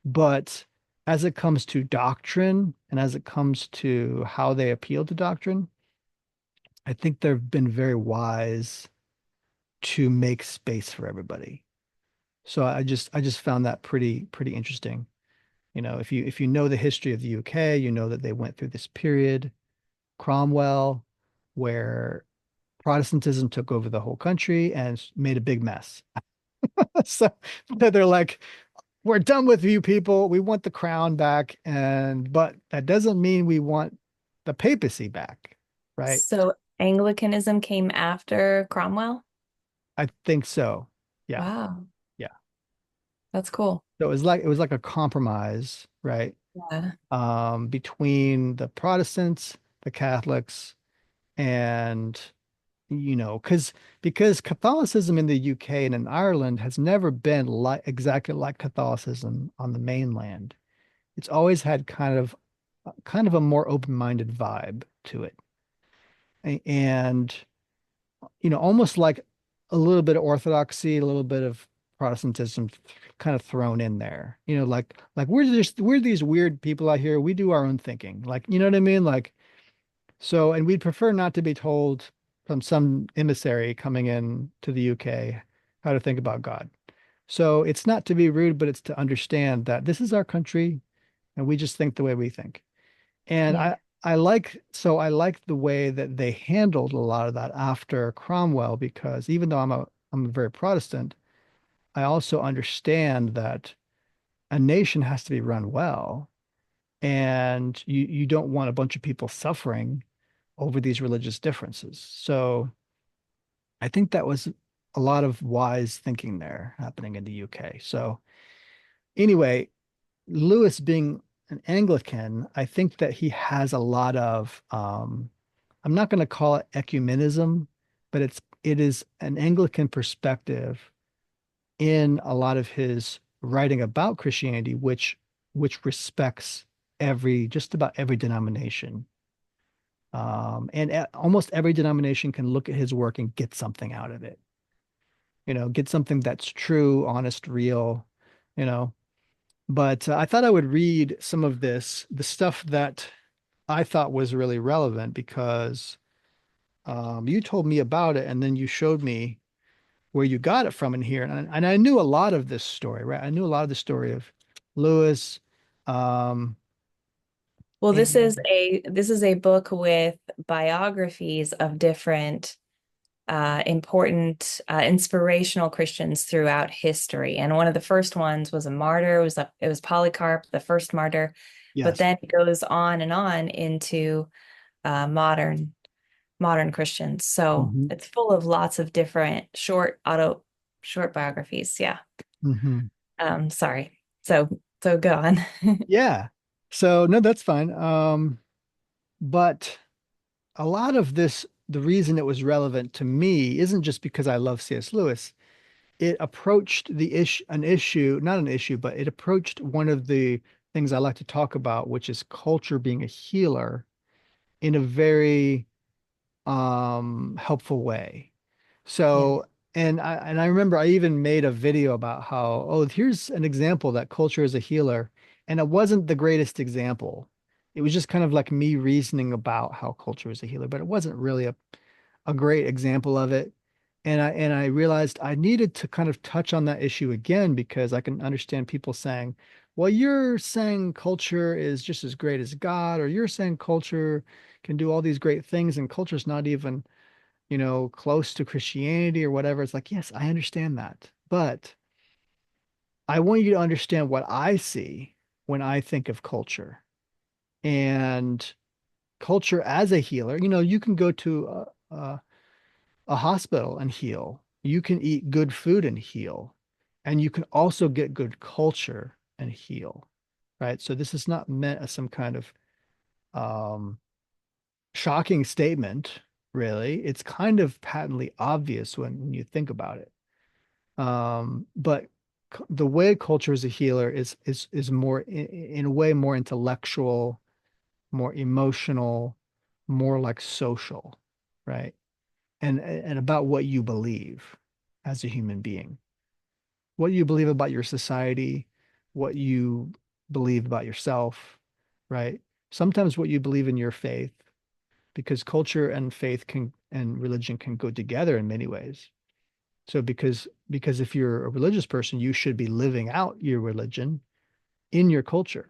But as it comes to doctrine and as it comes to how they appeal to doctrine, I think they've been very wise to make space for everybody. So I just found that pretty interesting. If you know the history of the UK, you know that they went through this period, Cromwell, where Protestantism took over the whole country and made a big mess. So they're like, we're done with you people. We want the crown back. But that doesn't mean we want the papacy back, right? So Anglicanism came after Cromwell? I think so. Yeah. Wow, Yeah. that's cool. So it was like a compromise, right? Yeah. Between the Protestants, the Catholics, and because Catholicism in the UK and in Ireland has never been like exactly like Catholicism on the mainland. It's always had kind of a more open-minded vibe to it. And almost like a little bit of orthodoxy, a little bit of Protestantism kind of thrown in there. Like we're these weird people out here. We do our own thinking. Like, you know what I mean? Like, so, and we'd prefer not to be told from some emissary coming in to the UK how to think about God. So it's not to be rude, but it's to understand that this is our country and we just think the way we think. And Yeah. I like the way that they handled a lot of that after Cromwell, because even though I'm a very Protestant, I also understand that a nation has to be run well, and you don't want a bunch of people suffering over these religious differences. So I think that was a lot of wise thinking there happening in the UK. So anyway, Lewis being an Anglican, I think that he has a lot of I'm not going to call it ecumenism, but it is an Anglican perspective in a lot of his writing about Christianity, which respects just about every denomination. And almost every denomination can look at his work and get something out of it. Get something that's true, honest, real, you know. But I thought I would read some of the stuff that I thought was really relevant, because you told me about it and then you showed me where you got it from in here. And I knew a lot of this story, right? I knew a lot of the story of Lewis. Um, Well, this is and a book with biographies of different important inspirational Christians throughout history. And one of the first ones was a martyr. It was Polycarp, the first martyr. But yes. then it goes on and on into modern Christians. So Hmm. it's full of lots of different short biographies. Yeah. Hmm. Sorry. So go on. Yeah. So no, that's fine. But a lot of this, the reason it was relevant to me isn't just because I love C.S. Lewis. It approached an issue, not an issue, but it approached one of the things I like to talk about, which is culture being a healer in a very helpful way. Yeah. So, and I remember I even made a video about how, oh, here's an example that culture is a healer. And it wasn't the greatest example. It was just kind of like me reasoning about how culture is a healer, but it wasn't really a great example of it. And I realized I needed to kind of touch on that issue again, because I can understand people saying, well, you're saying culture is just as great as God, or you're saying culture can do all these great things and culture's not even, close to Christianity or whatever. It's like, yes, I understand that. But I want you to understand what I see when I think of culture. And culture as a healer, you can go to a hospital and heal. You can eat good food and heal. And you can also get good culture and heal, right? So this is not meant as some kind of um, shocking statement, really. It's kind of patently obvious when you think about it. But the way culture is a healer is more in a way more intellectual, more emotional, more like social, right? And about what you believe as a human being, what you believe about your society, what you believe about yourself, right? Sometimes what you believe in your faith, because culture and faith and religion can go together in many ways. So because if you're a religious person, you should be living out your religion in your culture.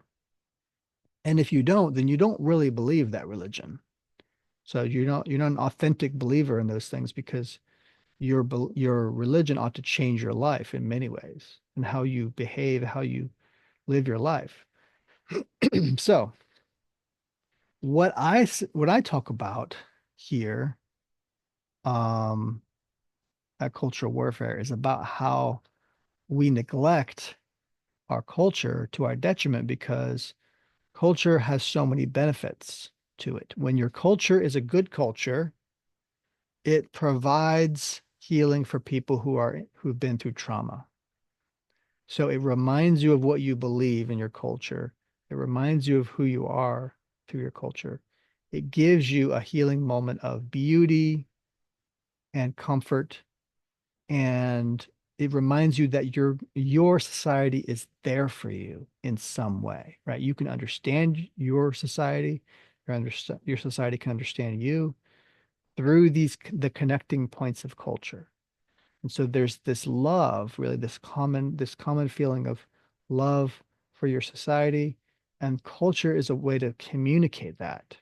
And if you don't, then you don't really believe that religion. So you're not an authentic believer in those things, because your religion ought to change your life in many ways, and how you behave, how you live your life. So what I talk about here, um, at cultural warfare, is about how we neglect our culture to our detriment, because culture has so many benefits to it. When your culture is a good culture, it provides healing for people who've been through trauma. So it reminds you of what you believe in your culture. It reminds you of who you are through your culture. It gives you a healing moment of beauty and comfort, and it reminds you that your society is there for you in some way, right? You can understand your society, your society can understand you through the connecting points of culture. And so there's this love, really this common feeling of love for your society, and culture is a way to communicate that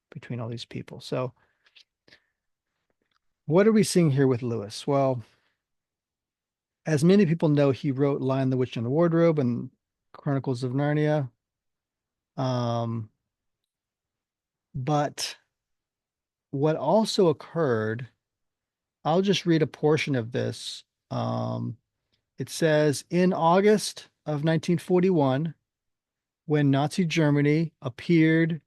between all these people. So what are we seeing here with Lewis? Well, as many people know, he wrote Lion, the Witch, and the Wardrobe and Chronicles of Narnia. Um, but what also occurred, I'll just read a portion of this. Um, it says in August of 1941, when Nazi Germany appeared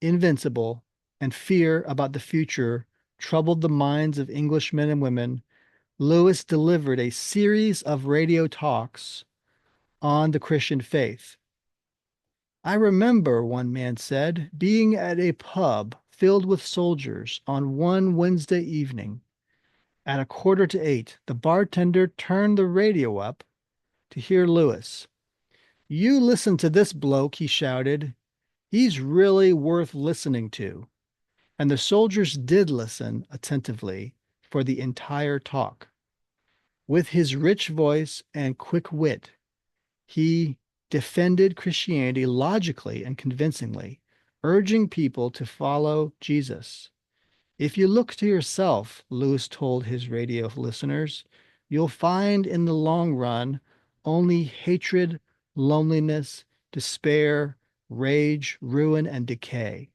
invincible and fear about the future troubled the minds of English men and women, Lewis delivered a series of radio talks on the Christian faith. I remember, one man said, being at a pub filled with soldiers on one Wednesday evening. At 7:45, the bartender turned the radio up to hear Lewis. You listen to this bloke, he shouted. He's really worth listening to. And the soldiers did listen attentively for the entire talk. With his rich voice and quick wit, he defended Christianity logically and convincingly, urging people to follow Jesus. If you look to yourself, Lewis told his radio listeners, you'll find in the long run only hatred, loneliness, despair, rage, ruin, and decay.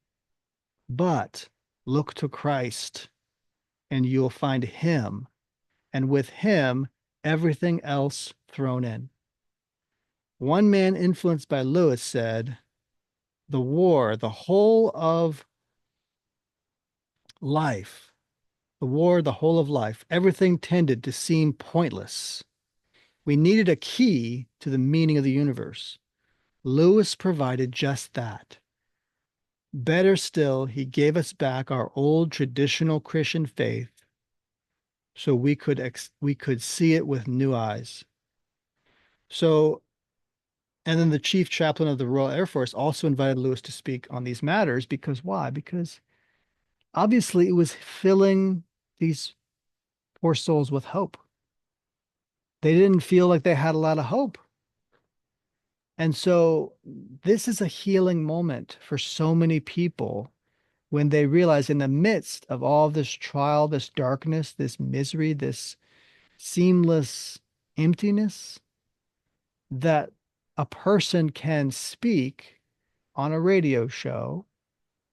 But look to Christ, and you'll find him, and with him, everything else thrown in. One man influenced by Lewis said, the war, the whole of life, the whole of life, everything tended to seem pointless. We needed a key to the meaning of the universe. Lewis provided just that. Better still, he gave us back our old traditional Christian faith so we could see it with new eyes. So, and then the chief chaplain of the Royal Air Force also invited Lewis to speak on these matters because why? Because obviously it was filling these poor souls with hope. They didn't feel like they had a lot of hope. And so this is a healing moment for so many people when they realize in the midst of all this trial, this darkness, this misery, this seamless emptiness, that a person can speak on a radio show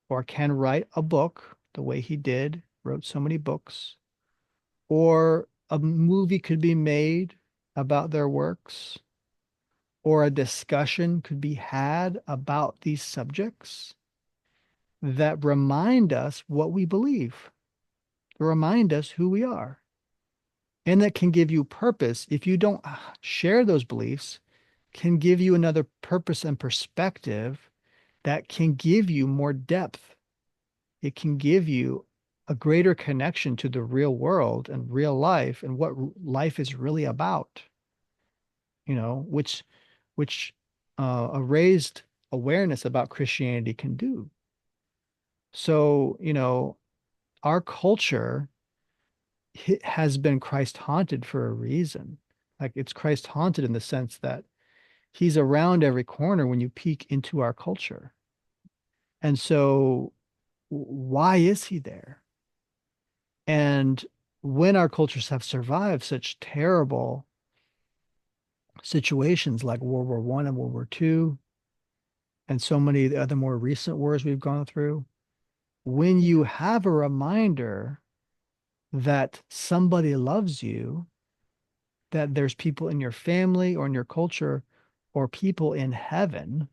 or can write a book the way he did, wrote so many books, or a movie could be made about their works, or a discussion could be had about these subjects that remind us what we believe, remind us who we are, and that can give you purpose. If you don't share those beliefs, can give you another purpose and perspective that can give you more depth. It can give you a greater connection to the real world and real life and what life is really about, which a raised awareness about Christianity can do. So, our culture has been Christ haunted for a reason. Like it's Christ haunted in the sense that he's around every corner when you peek into our culture. And so, why is he there? And when our cultures have survived such terrible situations like World War I and World War II, and so many of the other more recent wars we've gone through, when you have a reminder that somebody loves you, that there's people in your family or in your culture or people in heaven,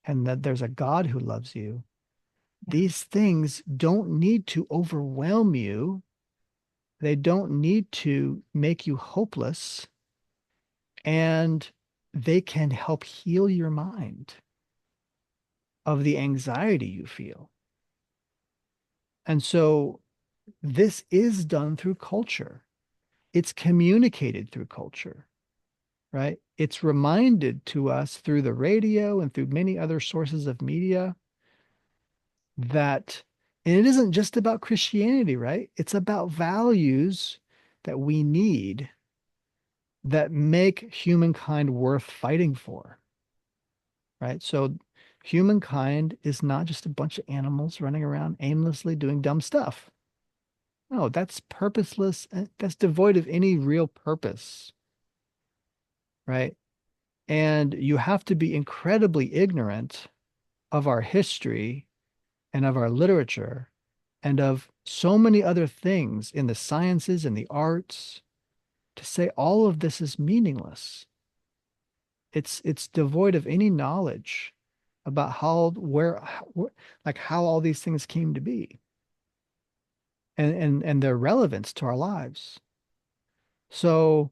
and that there's a God who loves you, Yeah. These things don't need to overwhelm you. They don't need to make you hopeless, and they can help heal your mind of the anxiety you feel. And so this is done through culture. It's communicated through culture, right? It's reminded to us through the radio and through many other sources of media that, and it isn't just about Christianity, right? It's about values that we need that make humankind worth fighting for, right? So humankind is not just a bunch of animals running around aimlessly doing dumb stuff. No, that's purposeless. That's devoid of any real purpose, right? And you have to be incredibly ignorant of our history and of our literature and of so many other things in the sciences and the arts to say all of this is meaningless. It's devoid of any knowledge about like how all these things came to be and their relevance to our lives. So,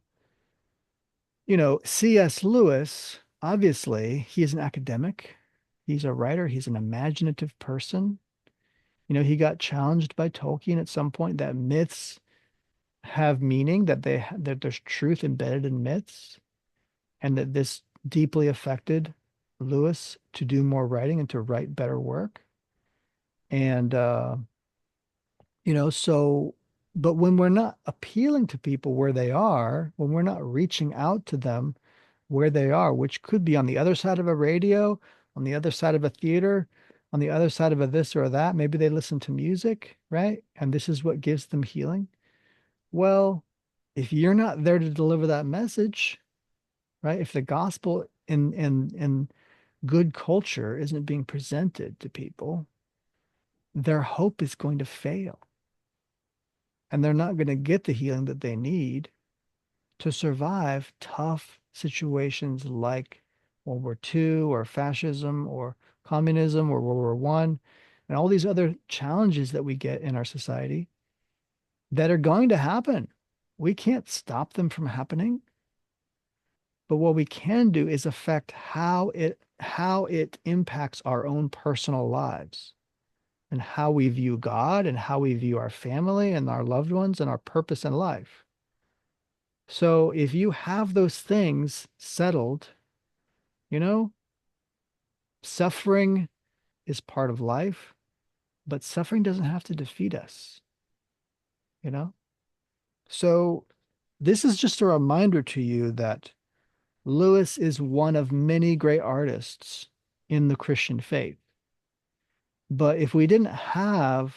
C.S. Lewis, obviously, he is an academic. He's a writer. He's an imaginative person. He got challenged by Tolkien at some point that myths have meaning, that there's truth embedded in myths, and that this deeply affected Lewis to do more writing and to write better work. And so but when we're not appealing to people where they are, when we're not reaching out to them where they are, which could be on the other side of a radio, on the other side of a theater, on the other side of a this or that, maybe they listen to music, right? And this is what gives them healing. Well, if you're not there to deliver that message, right? If the gospel in good culture isn't being presented to people, their hope is going to fail. And they're not going to get the healing that they need to survive tough situations like World War II or fascism or communism or World War I and all these other challenges that we get in our society that are going to happen. We can't stop them from happening, but what we can do is affect how it impacts our own personal lives and how we view God and how we view our family and our loved ones and our purpose in life. So if you have those things settled, you know, suffering is part of life, but suffering doesn't have to defeat us, you know? So this is just a reminder to you that Lewis is one of many great artists in the Christian faith. But if we didn't have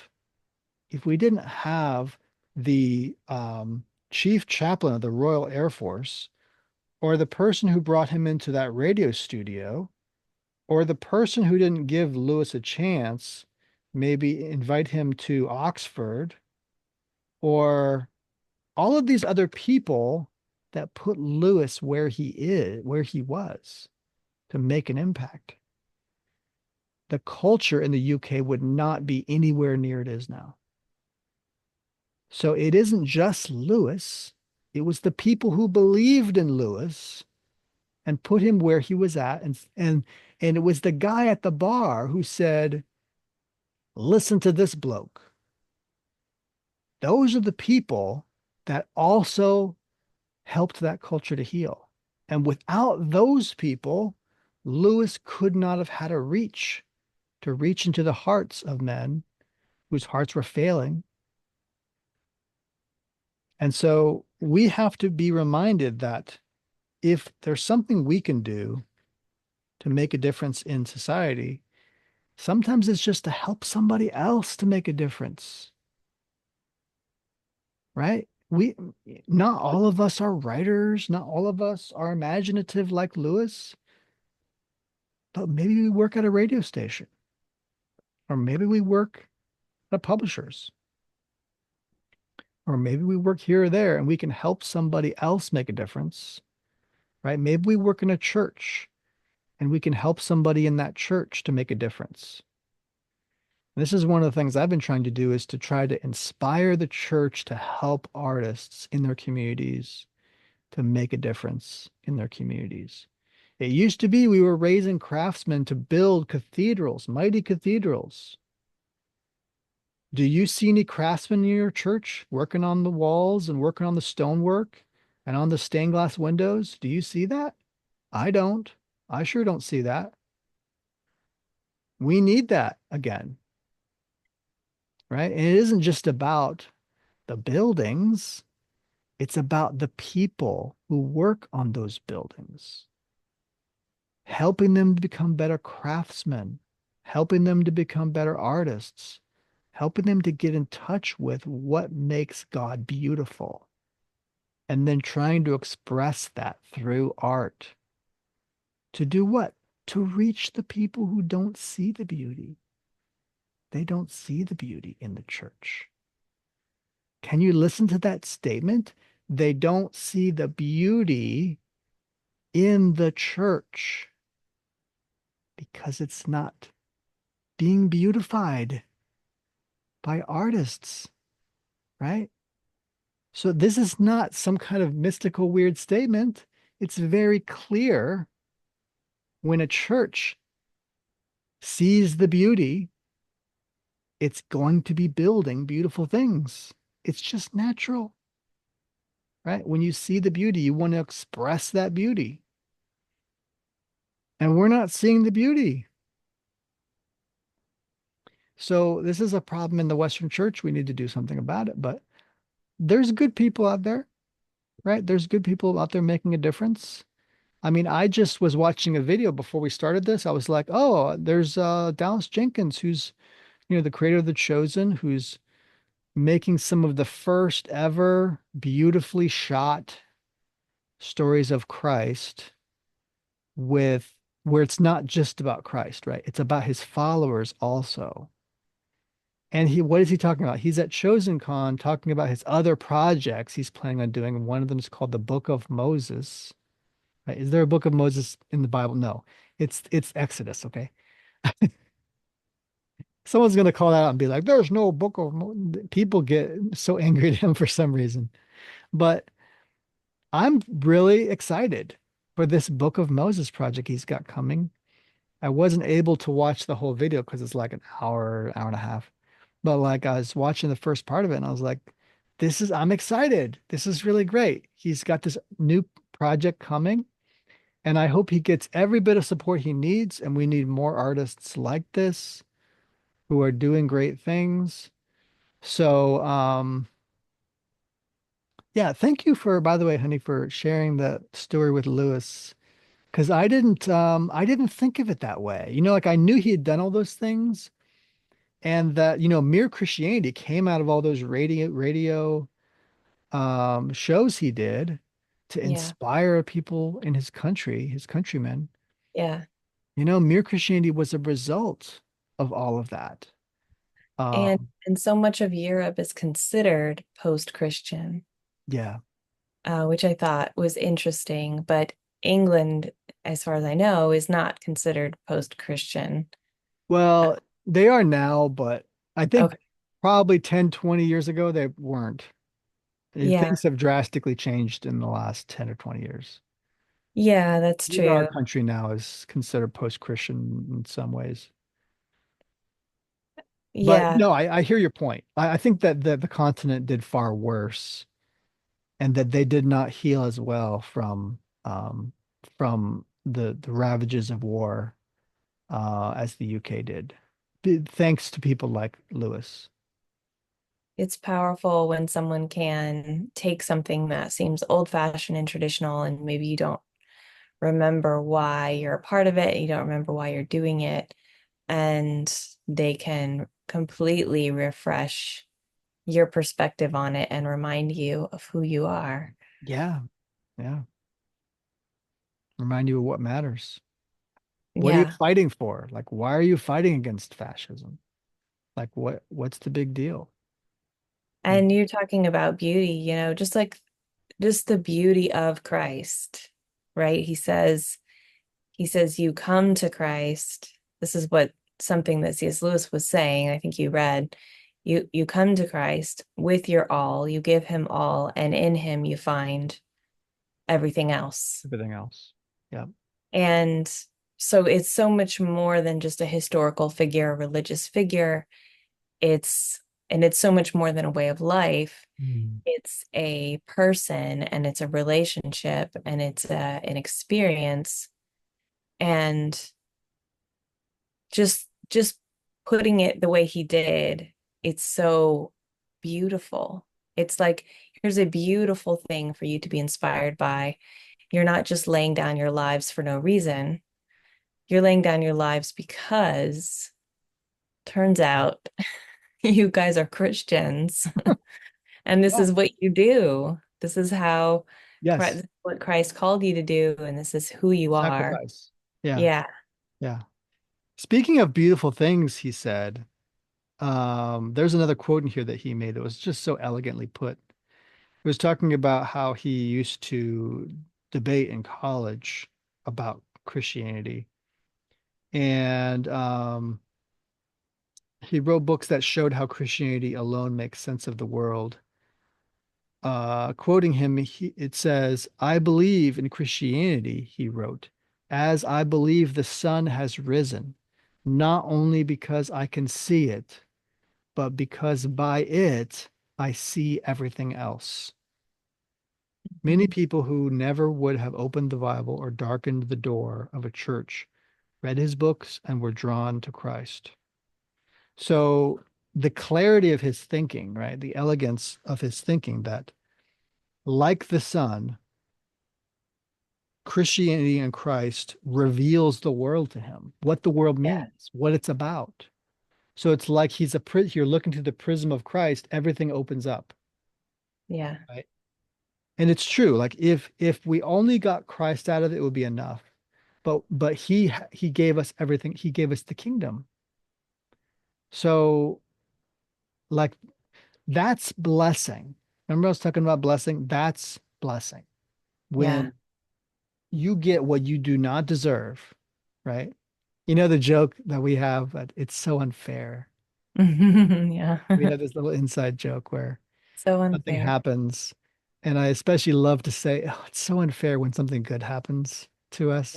the chief chaplain of the Royal Air Force, or the person who brought him into that radio studio, or the person who didn't give Lewis a chance, maybe invite him to Oxford, or all of these other people that put Lewis where he was to make an impact, the culture in the UK would not be anywhere near it is now. So it isn't just Lewis. It was the people who believed in Lewis and put him where he was at. And it was the guy at the bar who said, listen to this bloke. Those are the people that also helped that culture to heal. And without those people, Lewis could not have had a reach to reach into the hearts of men whose hearts were failing. And so we have to be reminded that if there's something we can do to make a difference in society, sometimes it's just to help somebody else to make a difference, right? Not all of us are writers, not all of us are imaginative like Lewis, but maybe we work at a radio station, or maybe we work at a publisher's, or maybe we work here or there and we can help somebody else make a difference, right? Maybe we work in a church and we can help somebody in that church to make a difference. This is one of the things I've been trying to do is to try to inspire the church to help artists in their communities to make a difference in their communities. It used to be we were raising craftsmen to build cathedrals, mighty cathedrals. Do you see any craftsmen in your church working on the walls and working on the stonework and on the stained glass windows? Do you see that? I don't. I sure don't see that. We need that again, right? And it isn't just about the buildings, it's about the people who work on those buildings, helping them to become better craftsmen, helping them to become better artists, helping them to get in touch with what makes God beautiful, and then trying to express that through art. To do what? To reach the people who don't see the beauty. They don't see the beauty in the church. Can you listen to that statement? They don't see the beauty in the church because it's not being beautified by artists, right? So this is not some kind of mystical, weird statement. It's very clear when a church sees the beauty, it's going to be building beautiful things. It's just natural, right? When you see the beauty, you want to express that beauty. And we're not seeing the beauty. So this is a problem in the Western church. We need to do something about it. But there's good people out there, right? There's good people out there making a difference. I mean, I just was watching a video before we started this. I was like, oh, there's Dallas Jenkins, who's, the creator of The Chosen, who's making some of the first ever beautifully shot stories of Christ with where it's not just about Christ, right? It's about his followers also. And what is he talking about? He's at Chosen Con talking about his other projects he's planning on doing. One of them is called the Book of Moses. Right? Is there a Book of Moses in the Bible? No. It's Exodus, okay? Someone's going to call that out and be like, there's no Book of People get so angry at him for some reason. But I'm really excited for this Book of Moses project he's got coming. I wasn't able to watch the whole video because it's like an hour, hour and a half. But like I was watching the first part of it and I was like, I'm excited. This is really great. He's got this new project coming and I hope he gets every bit of support he needs. And we need more artists like this who are doing great things. So, yeah, thank you by the way, honey, for sharing that story with Lewis. Because I didn't think of it that way. Like I knew he had done all those things, and that mere Christianity came out of all those radio shows he did to Yeah. inspire people in his country, his countrymen. Yeah. Mere Christianity was a result of all of that. And Um, and so much of Europe is considered post-Christian, yeah. which I thought was interesting. But England, as far as I know, is not considered post-Christian. Uh, Well, they are now, but I think okay. probably 10, 20 years ago they weren't. Yeah. Things have drastically changed in the last 10 or 20 years. Yeah, that's Even our true. country now is considered post-Christian in some ways. But Yeah. no, I hear your point. I think that the continent did far worse and that they did not heal as well from the ravages of war as the UK did. Thanks to people like Lewis. It's powerful when someone can take something that seems old-fashioned and traditional, and maybe you don't remember why you're a part of it, you don't remember why you're doing it, and they can completely refresh your perspective on it and remind you of who you are. Yeah, yeah. Remind you of what matters. What are you Yeah. fighting for? Like, why are you fighting against fascism? Like, what's the big deal? You know? And you're talking about beauty, just the beauty of Christ, right? He says, you come to Christ. This is what something that C.S. Lewis was saying, I think you read, you come to Christ with your all, you give him all, and in him you find everything else. Everything else. Yeah. And so it's so much more than just a historical figure, a religious figure. It's and it's so much more than a way of life. Mm. It's a person and it's a relationship and it's an experience. And just putting it the way he did, it's so beautiful. It's like, here's a beautiful thing for you to be inspired by. You're not just laying down your lives for no reason. You're laying down your lives because turns out you guys are Christians and this Yeah. is what you do. This is how Yes. Christ, what Christ called you to do, and this is who you are. Sacrifice. Yeah. Yeah. Yeah. Speaking of beautiful things, he said, there's another quote in here that he made that was just so elegantly put. He was talking about how he used to debate in college about Christianity. And he wrote books that showed how Christianity alone makes sense of the world. Quoting him, it says, I believe in Christianity, he wrote, as I believe the sun has risen, not only because I can see it, but because by it I see everything else. Many people who never would have opened the Bible or darkened the door of a church read his books and were drawn to Christ. So the clarity of his thinking, right? The elegance of his thinking that, like the sun, Christianity and Christ reveals the world to him, what the world Yeah. means, what it's about. So it's like you're looking through the prism of Christ, everything opens up, Yeah. right? And it's true. Like if we only got Christ out of it, it would be enough. But he gave us everything. He gave us the kingdom. So like that's blessing. Remember I was talking about blessing? That's blessing. Yeah. When you get what you do not deserve, right? You know the joke that we have, that it's so unfair. Yeah. We have this little inside joke where So something unfair. happens, and I especially love to say, "Oh, it's so unfair when something good happens to Yeah. us."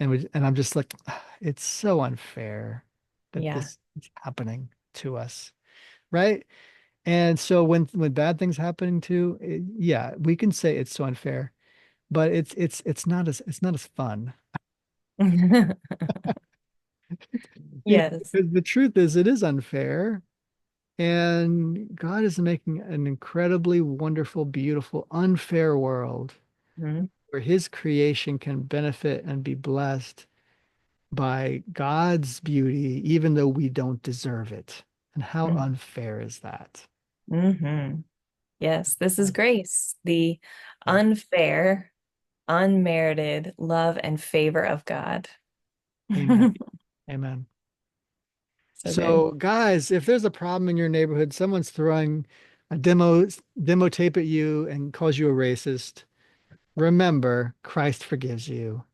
And I'm just like, "Ah, it's so unfair that Yeah. this is happening to us, right?" And so when bad things happening to, yeah, we can say it's so unfair, but it's not as fun. Yes. Because the truth is, it is unfair, and God is making an incredibly wonderful, beautiful, unfair world Mhm. where His creation can benefit and be blessed by God's beauty, even though we don't deserve it. And how unfair is that? Mm-hmm. Yes, this is Yeah. grace, the Yeah. unfair, unmerited love and favor of God. Amen. Amen. So good. So, guys, if there's a problem in your neighborhood, someone's throwing a demo tape at you and calls you a racist, remember Christ forgives you.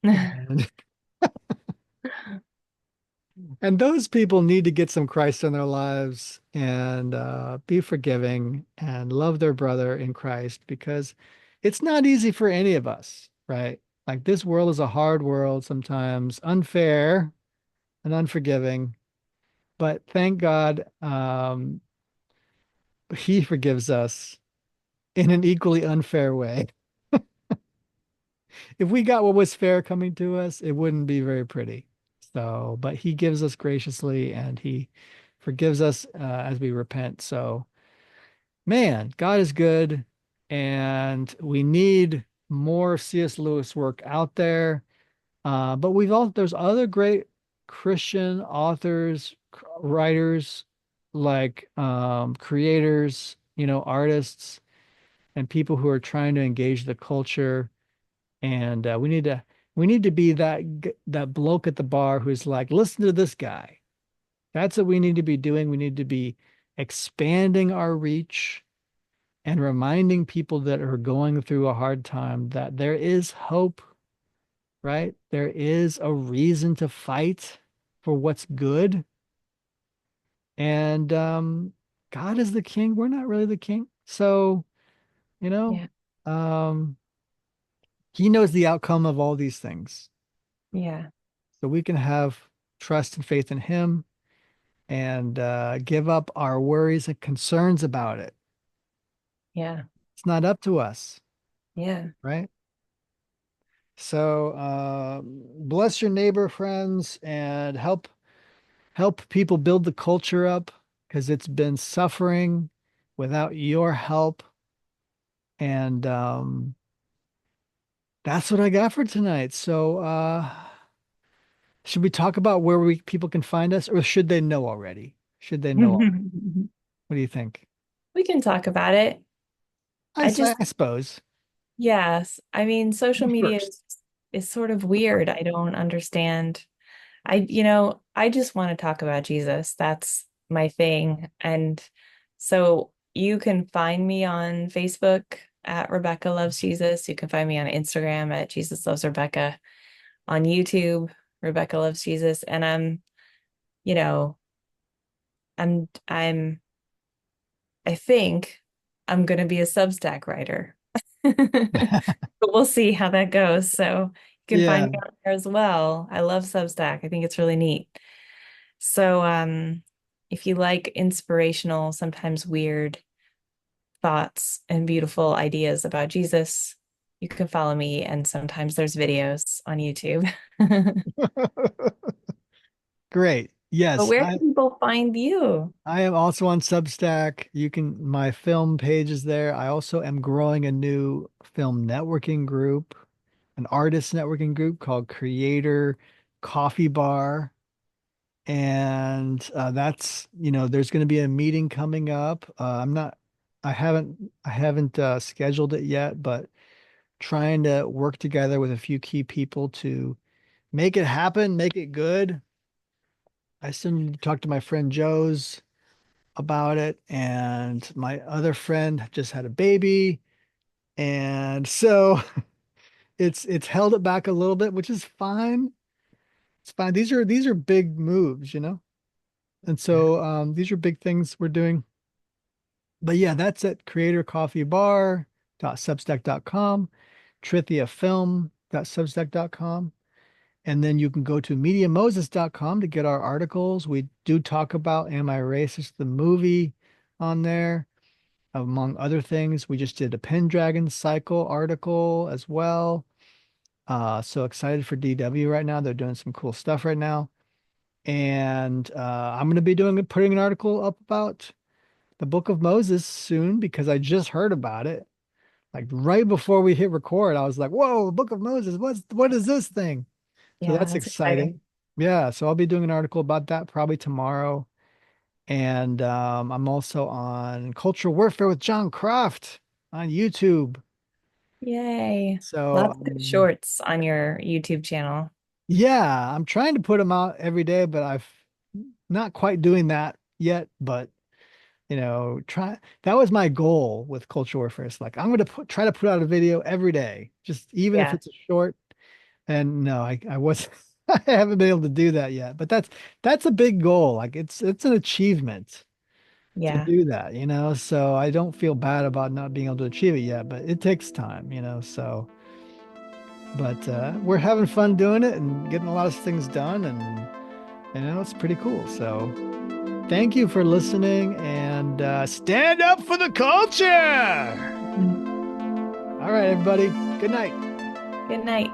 And and those people need to get some Christ in their lives and be forgiving and love their brother in Christ, because it's not easy for any of us, right? Like this world is a hard world, sometimes unfair and unforgiving, but thank God, He forgives us in an equally unfair way. If we got what was fair coming to us, it wouldn't be very pretty. So, but He gives us graciously and He forgives us as we repent. So, man, God is good, and we need more C.S. Lewis work out there. But there's other great Christian authors, writers, like creators, artists, and people who are trying to engage the culture. And we need to be that bloke at the bar who's like, listen to this guy. That's what we need to be doing. We need to be expanding our reach and reminding people that are going through a hard time that there is hope, right? There is a reason to fight. for what's good. And God is the king. We're not really the king. So, you know, Yeah. um, he knows the outcome of all these things. Yeah. So we can have trust and faith in him and give up our worries and concerns about it. Yeah. It's not up to us, Yeah. right? So bless your neighbor, friends, and help people build the culture up because it's been suffering without your help. And that's what I got for tonight. So should we talk about where we people can find us, or should they know already? Should they know already? What do you think? We can talk about it. I just, I suppose. yes. I mean, social You media first. is sort of weird. I don't understand. I just want to talk about Jesus. That's my thing. And so you can find me on Facebook at Rebecca Loves Jesus. You can find me on Instagram at Jesus Loves Rebecca, on YouTube, Rebecca Loves Jesus. And you know, I'm I think I'm gonna be a Substack writer. But we'll see how that goes. So you can find Yeah. me on there as well. I love Substack. I think it's really neat. So if you like inspirational, sometimes weird thoughts and beautiful ideas about Jesus, you can follow me. And sometimes there's videos on YouTube. Great. But Yes, where can people find you? I am also on Substack. You can my film page is there. I also am growing a new film networking group, an artist networking group called Creator Coffee Bar. And that's, there's going to be a meeting coming up. I haven't scheduled it yet, but trying to work together with a few key people to make it happen, make it good. I still need to talk to my friend Joe's about it, and my other friend just had a baby, and so it's held it back a little bit, which is fine. It's fine. These are big moves, and so these are big things we're doing. But yeah, that's at creatorcoffeebar.substack.com, trithiafilm.substack.com. And then you can go to mediamoses.com to get our articles. We do talk about Am I Racist, the movie on there, among other things. We just did a Pendragon Cycle article as well. So excited for DW right now. They're doing some cool stuff right now. And I'm going to be putting an article up about the Book of Moses soon because I just heard about it. Like right before we hit record, I was like, "Whoa, the Book of Moses! What is this thing?" So Yeah, that's that's exciting. exciting. Yeah, so I'll be doing an article about that probably tomorrow. And I'm also on Cultural Warfare with Jon Croft on YouTube. Yay. So Lots of good shorts on your YouTube channel. yeah, I'm trying to put them out every day, but I've not quite doing that yet. But try that was my goal with Cultural Warfare. It's like I'm going to try to put out a video every day, just even if Yeah, it's a short. And no, I was I haven't been able to do that yet. But that's a big goal. Like it's an achievement to yeah, do that, So I don't feel bad about not being able to achieve it yet, but it takes time, so but we're having fun doing it and getting a lot of things done, and it's pretty cool. So thank you for listening, and stand up for the culture. Mhm. All right, everybody. Good night. Good night.